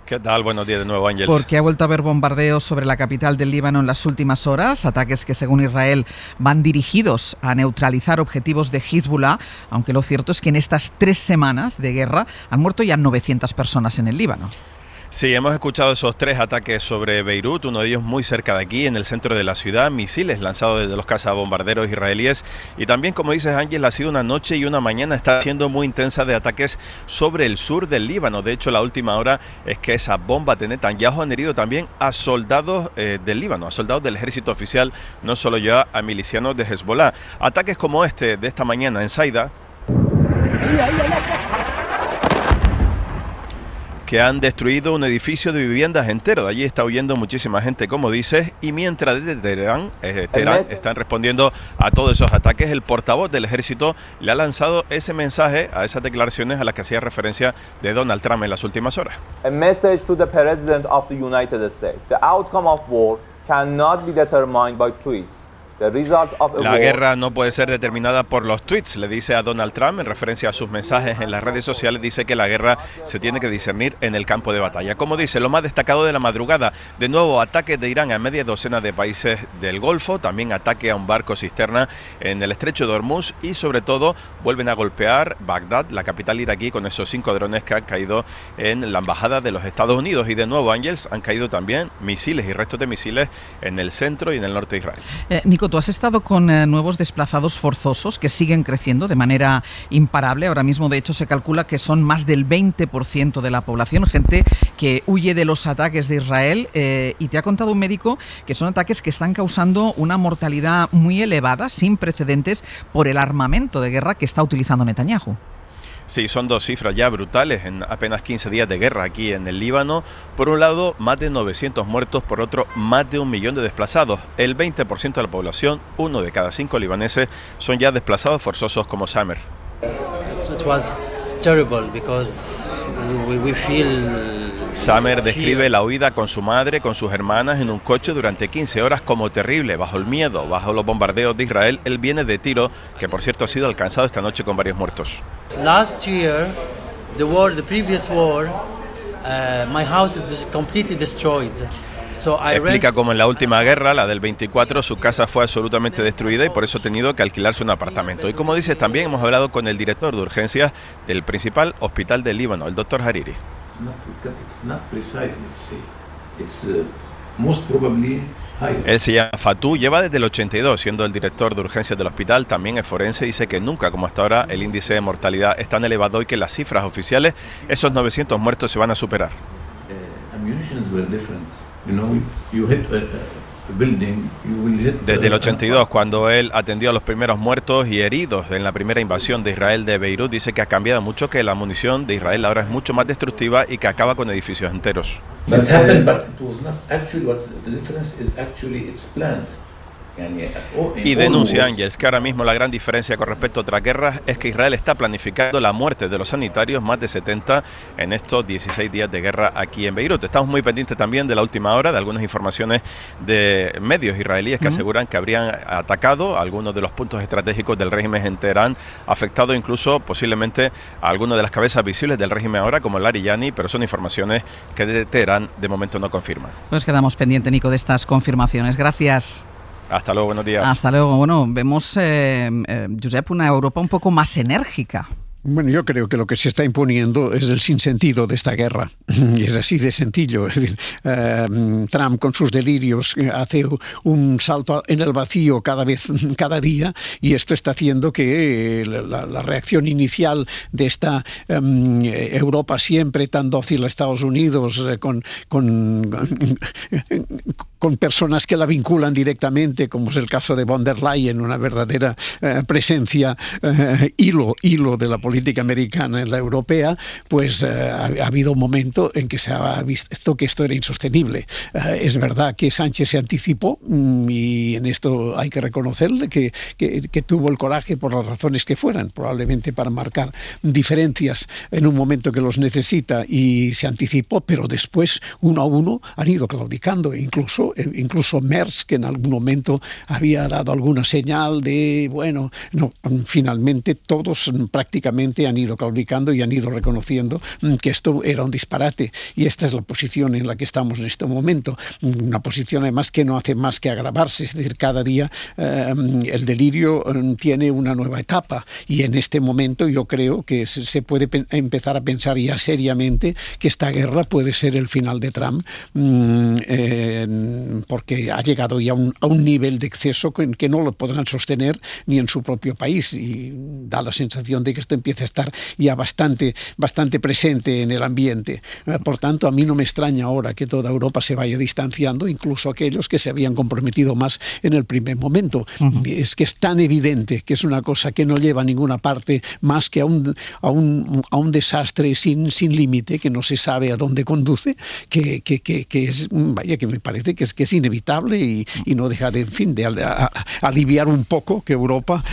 ¿Qué tal? Buenos días de nuevo, Ángels. Porque ha vuelto a haber bombardeos sobre la capital del Líbano en las últimas horas, ataques que según Israel van dirigidos a neutralizar objetivos de Hezbollah, aunque lo cierto es que en estas 3 semanas de guerra han muerto ya 900 personas en el Líbano. Sí, hemos escuchado esos 3 ataques sobre Beirut, uno de ellos muy cerca de aquí, en el centro de la ciudad, misiles lanzados desde los cazabombarderos israelíes, y también, como dices, Ángel, ha sido una noche y una mañana está siendo muy intensa de ataques sobre el sur del Líbano. De hecho, la última hora es que esas bombas de Netanyahu han herido también a soldados del Líbano, a soldados del ejército oficial, no solo ya a milicianos de Hezbollah. Ataques como este de esta mañana en Saida, que han destruido un edificio de viviendas entero. De allí está huyendo muchísima gente, como dices, y mientras desde Teherán están respondiendo a todos esos ataques, el portavoz del ejército le ha lanzado ese mensaje a esas declaraciones a las que hacía referencia de Donald Trump en las últimas horas. A message to the President of the United States. The outcome of war cannot be determined by tweets. La guerra no puede ser determinada por los tweets, le dice a Donald Trump en referencia a sus mensajes en las redes sociales. Dice que la guerra se tiene que discernir en el campo de batalla. Como dice, lo más destacado de la madrugada, de nuevo ataques de Irán a media docena de países del Golfo, también ataque a un barco cisterna en el estrecho de Hormuz, y sobre todo vuelven a golpear Bagdad, la capital iraquí, con esos 5 drones que han caído en la embajada de los Estados Unidos. Y de nuevo, Ángels, han caído también misiles y restos de misiles en el centro y en el norte de Israel. Nico, tú has estado con nuevos desplazados forzosos que siguen creciendo de manera imparable. Ahora mismo, de hecho, se calcula que son más del 20% de la población, gente que huye de los ataques de Israel, y te ha contado un médico que son ataques que están causando una mortalidad muy elevada, sin precedentes, por el armamento de guerra que está utilizando Netanyahu. Sí, son 2 cifras ya brutales en apenas 15 días de guerra aquí en el Líbano. Por un lado, más de 900 muertos, por otro, más de 1 millón de desplazados. El 20% de la población, 1 de cada 5 libaneses, son ya desplazados forzosos como Samer. Samer describe la huida con su madre, con sus hermanas, en un coche durante 15 horas como terrible, bajo el miedo, bajo los bombardeos de Israel. Él viene de Tiro, que por cierto ha sido alcanzado esta noche con varios muertos. Last year, the previous war, my house is completely destroyed. Explica cómo en la última guerra, la del 24, su casa fue absolutamente destruida y por eso ha tenido que alquilarse un apartamento. Y como dices, también hemos hablado con el director de urgencias del principal hospital del Líbano, el doctor Hariri. Él se llama Fatou, lleva desde el 82 siendo el director de urgencias del hospital, también es forense. Dice que nunca como hasta ahora el índice de mortalidad es tan elevado y que las cifras oficiales, esos 900 muertos, se van a superar. Desde el 82, cuando él atendió a los primeros muertos y heridos en la primera invasión de Israel de Beirut, dice que ha cambiado mucho, que la munición de Israel ahora es mucho más destructiva y que acaba con edificios enteros. Y denuncia Ángels que ahora mismo la gran diferencia con respecto a otras guerras es que Israel está planificando la muerte de los sanitarios, más de 70 en estos 16 días de guerra aquí en Beirut. Estamos muy pendientes también de la última hora, de algunas informaciones de medios israelíes que aseguran que habrían atacado algunos de los puntos estratégicos del régimen en Teherán, afectado incluso posiblemente a algunas de las cabezas visibles del régimen ahora, como Larijani, pero son informaciones que de Teherán de momento no confirman. Pues quedamos pendientes, Nico, de estas confirmaciones. Gracias. Hasta luego, buenos días. Hasta luego. Bueno, vemos, Josep, una Europa un poco más enérgica. Bueno, yo creo que lo que se está imponiendo es el sinsentido de esta guerra. Y es así de sencillo. Es decir, Trump con sus delirios hace un salto en el vacío cada día, y esto está haciendo que la reacción inicial de esta Europa siempre tan dócil a Estados Unidos, con con personas que la vinculan directamente, como es el caso de von der Leyen, una verdadera presencia hilo de la política americana en la europea, pues ha habido un momento en que se ha visto que esto era insostenible. Es verdad que Sánchez se anticipó y en esto hay que reconocerle que tuvo el coraje por las razones que fueran, probablemente para marcar diferencias en un momento que los necesita, y se anticipó, pero después uno a uno han ido claudicando, incluso Merz, que en algún momento había dado alguna señal de, bueno, no, finalmente todos prácticamente han ido claudicando y han ido reconociendo que esto era un disparate, y esta es la posición en la que estamos en este momento, una posición además que no hace más que agravarse, es decir, cada día el delirio tiene una nueva etapa, y en este momento yo creo que se puede empezar a pensar ya seriamente que esta guerra puede ser el final de Trump, porque ha llegado ya a un nivel de exceso que no lo podrán sostener ni en su propio país, y da la sensación de que esto empieza a estar ya bastante presente en el ambiente. Por tanto, a mí no me extraña ahora que toda Europa se vaya distanciando, incluso aquellos que se habían comprometido más en el primer momento. Es que es tan evidente que es una cosa que no lleva a ninguna parte más que a un desastre sin límite, que no se sabe a dónde conduce, que es, vaya, que me parece que es inevitable, y no deja de aliviar un poco que Europa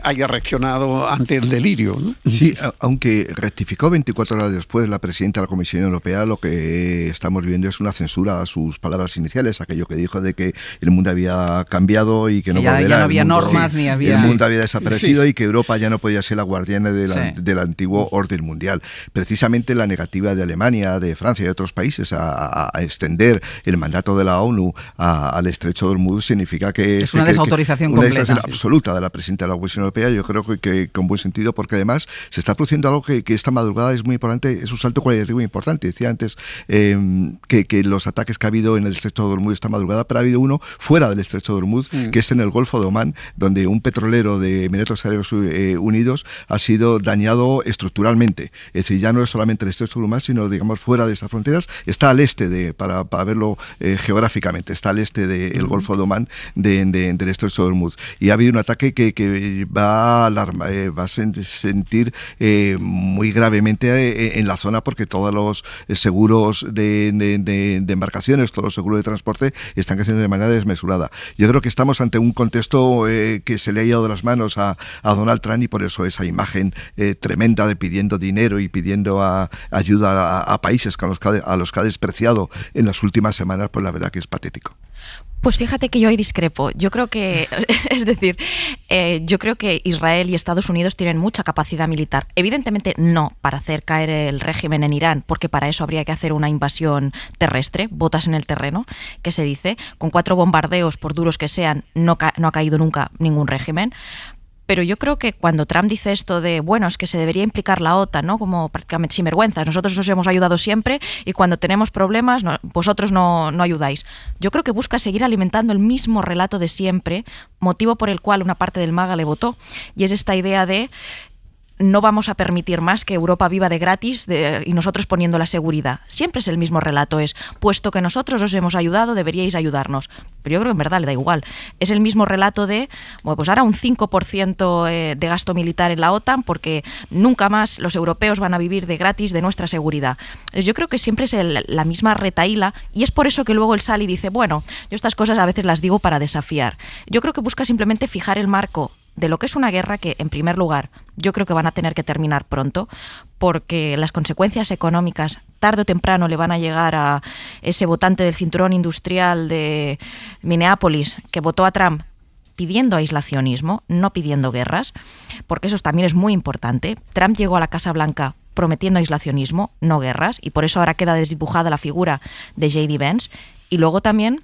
haya reaccionado ante el delirio, ¿no? Sí, aunque rectificó 24 horas después la presidenta de la Comisión Europea, lo que estamos viendo es una censura a sus palabras iniciales, aquello que dijo de que el mundo había cambiado y que no volverá. Ya no había normas, ni había... El mundo había desaparecido, y que Europa ya no podía ser la guardiana del antiguo orden mundial. Precisamente la negativa de Alemania, de Francia y de otros países a extender el mandato de la ONU al estrecho de Hormuz significa que es una desautorización completa. Una desautorización absoluta de la presidenta de la Comisión Europea. Yo creo que con buen sentido, porque además se está produciendo algo que esta madrugada es muy importante, es un salto cualitativo importante. Decía antes que los ataques que ha habido en el estrecho de Hormuz esta madrugada, pero ha habido uno fuera del estrecho de Hormuz, que es en el Golfo de Omán, donde un petrolero de Emiratos Árabes Unidos ha sido dañado estructuralmente. Es decir, ya no es solamente el estrecho de Hormuz, sino, digamos, fuera de esas fronteras. Está al este, para verlo geográficamente, está al este del Golfo de Omán, del estrecho de Hormuz. Y ha habido un ataque que va a alarmar, va a sentir muy gravemente en la zona, porque todos los seguros de embarcaciones, todos los seguros de transporte están creciendo de manera desmesurada. Yo creo que estamos ante un contexto que se le ha ido de las manos a Donald Trump, y por eso esa imagen tremenda de pidiendo dinero y pidiendo ayuda a países a los que ha despreciado en las últimas semanas, pues la verdad que es patético. Pues fíjate que yo ahí discrepo. Yo creo que, yo creo que Israel y Estados Unidos tienen mucha capacidad militar. Evidentemente no para hacer caer el régimen en Irán, porque para eso habría que hacer una invasión terrestre, botas en el terreno, que se dice. Con 4 bombardeos, por duros que sean, no ha caído nunca ningún régimen. Pero yo creo que cuando Trump dice esto de, bueno, es que se debería implicar la OTAN, ¿no? Como prácticamente sinvergüenzas, nosotros os hemos ayudado siempre y cuando tenemos problemas vosotros no ayudáis. Yo creo que busca seguir alimentando el mismo relato de siempre, motivo por el cual una parte del MAGA le votó, y es esta idea de no vamos a permitir más que Europa viva de gratis y nosotros poniendo la seguridad. Siempre es el mismo relato, es, puesto que nosotros os hemos ayudado, deberíais ayudarnos. Pero yo creo que en verdad le da igual. Es el mismo relato de, bueno, pues ahora un 5% de gasto militar en la OTAN, porque nunca más los europeos van a vivir de gratis de nuestra seguridad. Yo creo que siempre es la misma retahíla, y es por eso que luego él sale y dice, bueno, yo estas cosas a veces las digo para desafiar. Yo creo que busca simplemente fijar el marco de lo que es una guerra que, en primer lugar, yo creo que van a tener que terminar pronto, porque las consecuencias económicas tarde o temprano le van a llegar a ese votante del cinturón industrial de Minneapolis que votó a Trump pidiendo aislacionismo, no pidiendo guerras, porque eso también es muy importante. Trump llegó a la Casa Blanca prometiendo aislacionismo, no guerras, y por eso ahora queda desdibujada la figura de J.D. Vance. Y luego también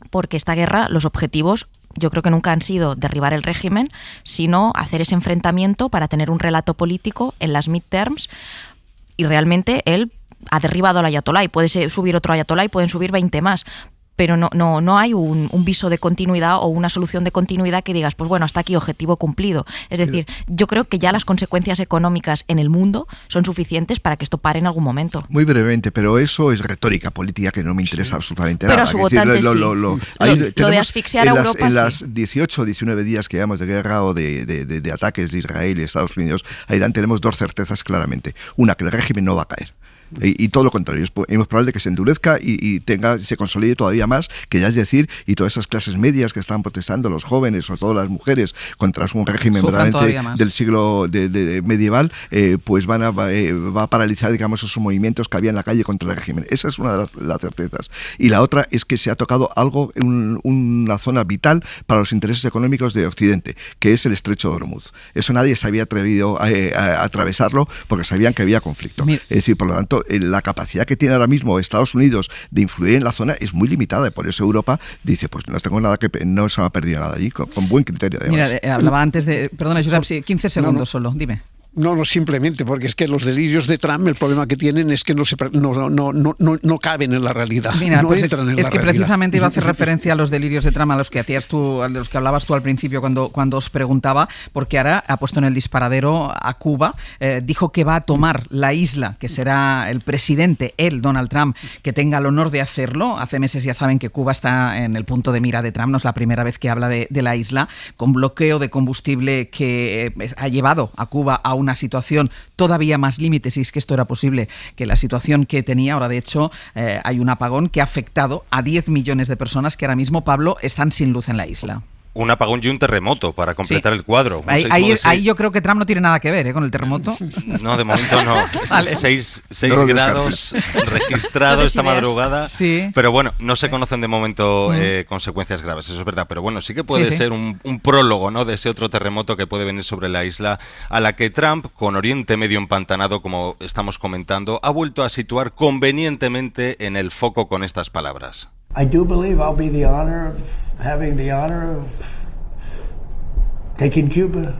porque esta guerra, los objetivos, yo creo que nunca han sido derribar el régimen, sino hacer ese enfrentamiento para tener un relato político en las midterms, y realmente él ha derribado al ayatolá y puede subir otro ayatolá y pueden subir 20 más. pero no hay un viso de continuidad o una solución de continuidad que digas, pues bueno, hasta aquí objetivo cumplido. Es decir, yo creo que ya las consecuencias económicas en el mundo son suficientes para que esto pare en algún momento. Muy brevemente, pero eso es retórica política que no me interesa absolutamente nada. Pero a su votante sí. Lo de asfixiar a Europa, en las 18 o 19 días que llevamos de guerra o de ataques de Israel y Estados Unidos a Irán, tenemos dos certezas claramente. Una, que el régimen no va a caer. Y todo lo contrario, es probable que se endurezca y se consolide todavía más, que ya es decir, y todas esas clases medias que están protestando, los jóvenes, sobre todo las mujeres, contra un régimen verdaderamente del siglo medieval, pues va a paralizar, digamos, esos movimientos que había en la calle contra el régimen. Esa es una de las certezas. Y la otra es que se ha tocado algo, una zona vital para los intereses económicos de Occidente, que es el estrecho de Hormuz. Eso nadie se había atrevido a atravesarlo porque sabían que había conflicto. Es decir, por lo tanto, la capacidad que tiene ahora mismo Estados Unidos de influir en la zona es muy limitada, y por eso Europa dice, pues no tengo nada no se me ha perdido nada allí, con buen criterio además. Mira, hablaba antes de... Perdona, Josep, 15 segundos solo, dime. No, simplemente porque es que los delirios de Trump, el problema que tienen es que no caben en la realidad. Mira, no pues entran en la es que realidad. Precisamente iba a hacer referencia a los delirios de Trump, a los que hablabas tú al principio cuando os preguntaba, porque ahora ha puesto en el disparadero a Cuba, dijo que va a tomar la isla, que será el presidente, Donald Trump, que tenga el honor de hacerlo. Hace meses ya saben que Cuba está en el punto de mira de Trump, no es la primera vez que habla de la isla, con bloqueo de combustible que ha llevado a Cuba a una situación todavía más límite, si es que esto era posible, que la situación que tenía. Ahora, de hecho, hay un apagón que ha afectado a 10 millones de personas que ahora mismo, Pablo, están sin luz en la isla. Un apagón y un terremoto para completar el cuadro. Ahí yo creo que Trump no tiene nada que ver con el terremoto. No, de momento no. Vale. 6 grados registrados esta madrugada. Sí. Pero bueno, no se conocen de momento consecuencias graves, eso es verdad. Pero bueno, sí que puede ser un prólogo, ¿no?, de ese otro terremoto que puede venir sobre la isla, a la que Trump, con Oriente Medio empantanado, como estamos comentando, ha vuelto a situar convenientemente en el foco con estas palabras. I do believe I'll be having the honor of taking Cuba.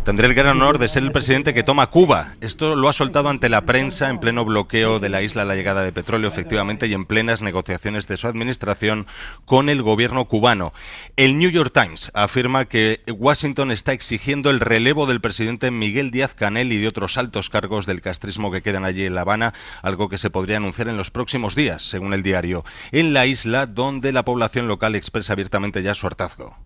Tendré el gran honor de ser el presidente que toma Cuba. Esto lo ha soltado ante la prensa en pleno bloqueo de la isla a la llegada de petróleo, efectivamente, y en plenas negociaciones de su administración con el gobierno cubano. El New York Times afirma que Washington está exigiendo el relevo del presidente Miguel Díaz-Canel y de otros altos cargos del castrismo que quedan allí en La Habana, algo que se podría anunciar en los próximos días, según el diario, en la isla donde la población local expresa abiertamente ya su hartazgo.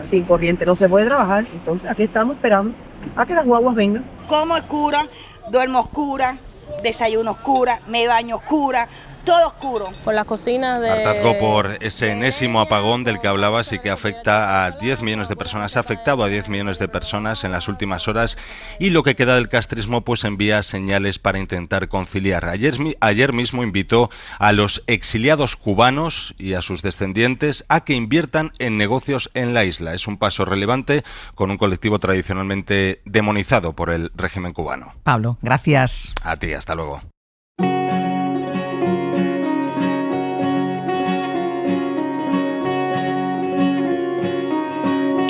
Sin corriente no se puede trabajar, entonces aquí estamos esperando a que las guaguas vengan. Como oscura, duermo oscura, desayuno oscura, me baño oscura, todo oscuro. Por la cocina de... Hartazgo por ese enésimo apagón del que hablabas y que afecta a 10 millones de personas, ha afectado a 10 millones de personas en las últimas horas, y lo que queda del castrismo pues envía señales para intentar conciliar. Ayer mismo invitó a los exiliados cubanos y a sus descendientes a que inviertan en negocios en la isla. Es un paso relevante con un colectivo tradicionalmente demonizado por el régimen cubano. Pablo, gracias. A ti, hasta luego.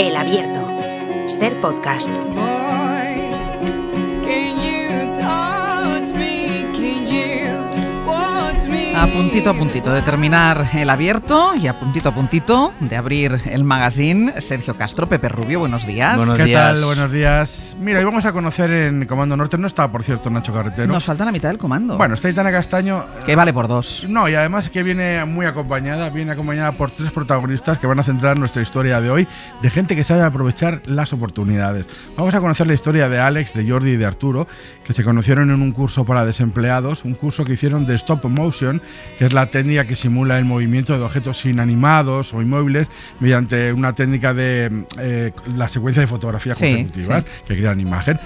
El Abierto. Ser podcast. A puntito de terminar El Abierto y a puntito de abrir el magazine, Sergio Castro, Pepe Rubio, buenos días. ¿Qué tal? Buenos días. Mira, hoy vamos a conocer en Comando Norte, no está, por cierto, Nacho Carretero. Nos falta la mitad del comando. Bueno, está Aitana Castaño. Que vale por 2. No, y además que viene acompañada por 3 protagonistas que van a centrar nuestra historia de hoy, de gente que sabe aprovechar las oportunidades. Vamos a conocer la historia de Alex, de Jordi y de Arturo, que se conocieron en un curso para desempleados, un curso que hicieron de stop motion, que es la técnica que simula el movimiento de objetos inanimados o inmóviles mediante una técnica de la secuencia de fotografías consecutivas que crean imagen.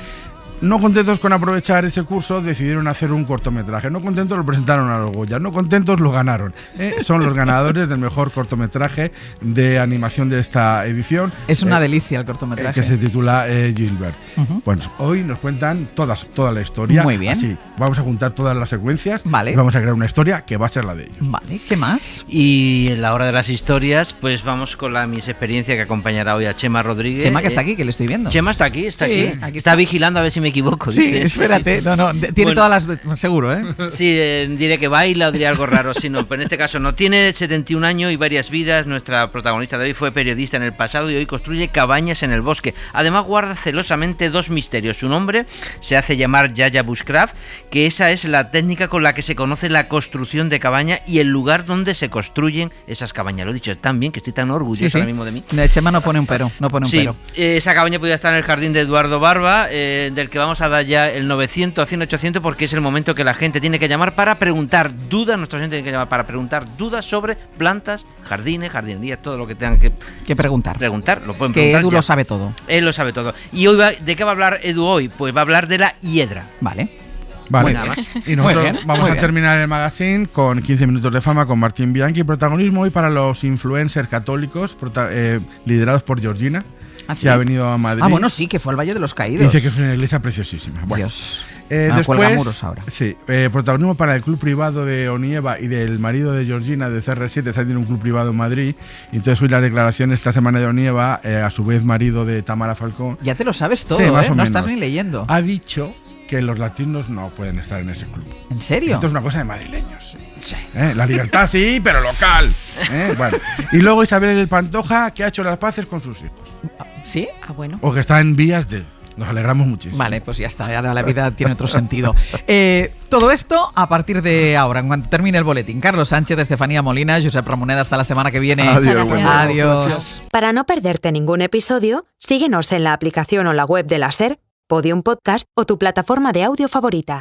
No contentos con aprovechar ese curso, decidieron hacer un cortometraje. No contentos, lo presentaron a los Goya. No contentos, lo ganaron. Son los ganadores del mejor cortometraje de animación de esta edición. Es una delicia el cortometraje. Que se titula Gilbert. Bueno, hoy nos cuentan toda la historia. Muy bien. Así, vamos a juntar todas las secuencias. Vale. Y vamos a crear una historia que va a ser la de ellos. Vale, ¿qué más? Y en la hora de las historias, pues vamos con la Miss Experiencia que acompañará hoy a Chema Rodríguez. Chema, que está aquí, que le estoy viendo. Chema está aquí. Aquí está vigilando a ver si me equivoco. Sí, dice. espérate. Sí. No, tiene todas las... Seguro, ¿eh? Sí, diré que baila o diré algo raro, sí, no, pero en este caso no. Tiene 71 años y varias vidas. Nuestra protagonista de hoy fue periodista en el pasado y hoy construye cabañas en el bosque. Además guarda celosamente 2 misterios. Su nombre se hace llamar Yaya Bushcraft, que esa es la técnica con la que se conoce la construcción de cabaña y el lugar donde se construyen esas cabañas. Lo he dicho tan bien que estoy tan orgulloso ahora mismo de mí. Chema no pone un pero, pero. Esa cabaña podría estar en el jardín de Eduardo Barba, del que vamos a dar ya el 900, 100, 800, porque es el momento que la gente tiene que llamar para preguntar dudas. Nuestra gente tiene que llamar para preguntar dudas sobre plantas, jardines, jardinería, todo lo que tengan que preguntar. Lo pueden preguntar. Que Edu ya. lo sabe todo. Él lo sabe todo. ¿Y hoy ¿de qué va a hablar Edu hoy? Pues va a hablar de la hiedra. Vale. Y nosotros vamos a terminar el magazine con 15 minutos de fama con Martín Bianchi. Protagonismo hoy para los influencers católicos liderados por Georgina, que ha venido a Madrid. Bueno, sí, que fue al Valle de los Caídos. Dice que es una iglesia preciosísima. Bueno, Dios. Después, sí, protagonismo para el club privado de Onieva y del marido de Georgina de CR7, se tiene un club privado en Madrid. Y entonces hoy las declaraciones esta semana de Onieva, a su vez marido de Tamara Falcón. Ya te lo sabes todo, sí, más o no menos. estás ni leyendo. Ha dicho que los latinos no pueden estar en ese club. ¿En serio? Esto es una cosa de madrileños. Sí. La libertad sí, pero local. Bueno. Y luego Isabel Pantoja, que ha hecho las paces con sus hijos. ¿Sí? Bueno. O que está en vías de... Nos alegramos muchísimo. Vale, pues ya está, ahora la vida tiene otro sentido. Todo esto a partir de ahora, en cuanto termine el boletín. Carlos Sánchez, Estefanía Molina, Josep Ramoneda, hasta la semana que viene. Adiós. Para no perderte ningún episodio, síguenos en la aplicación o la web de la SER, Podium Podcast o tu plataforma de audio favorita.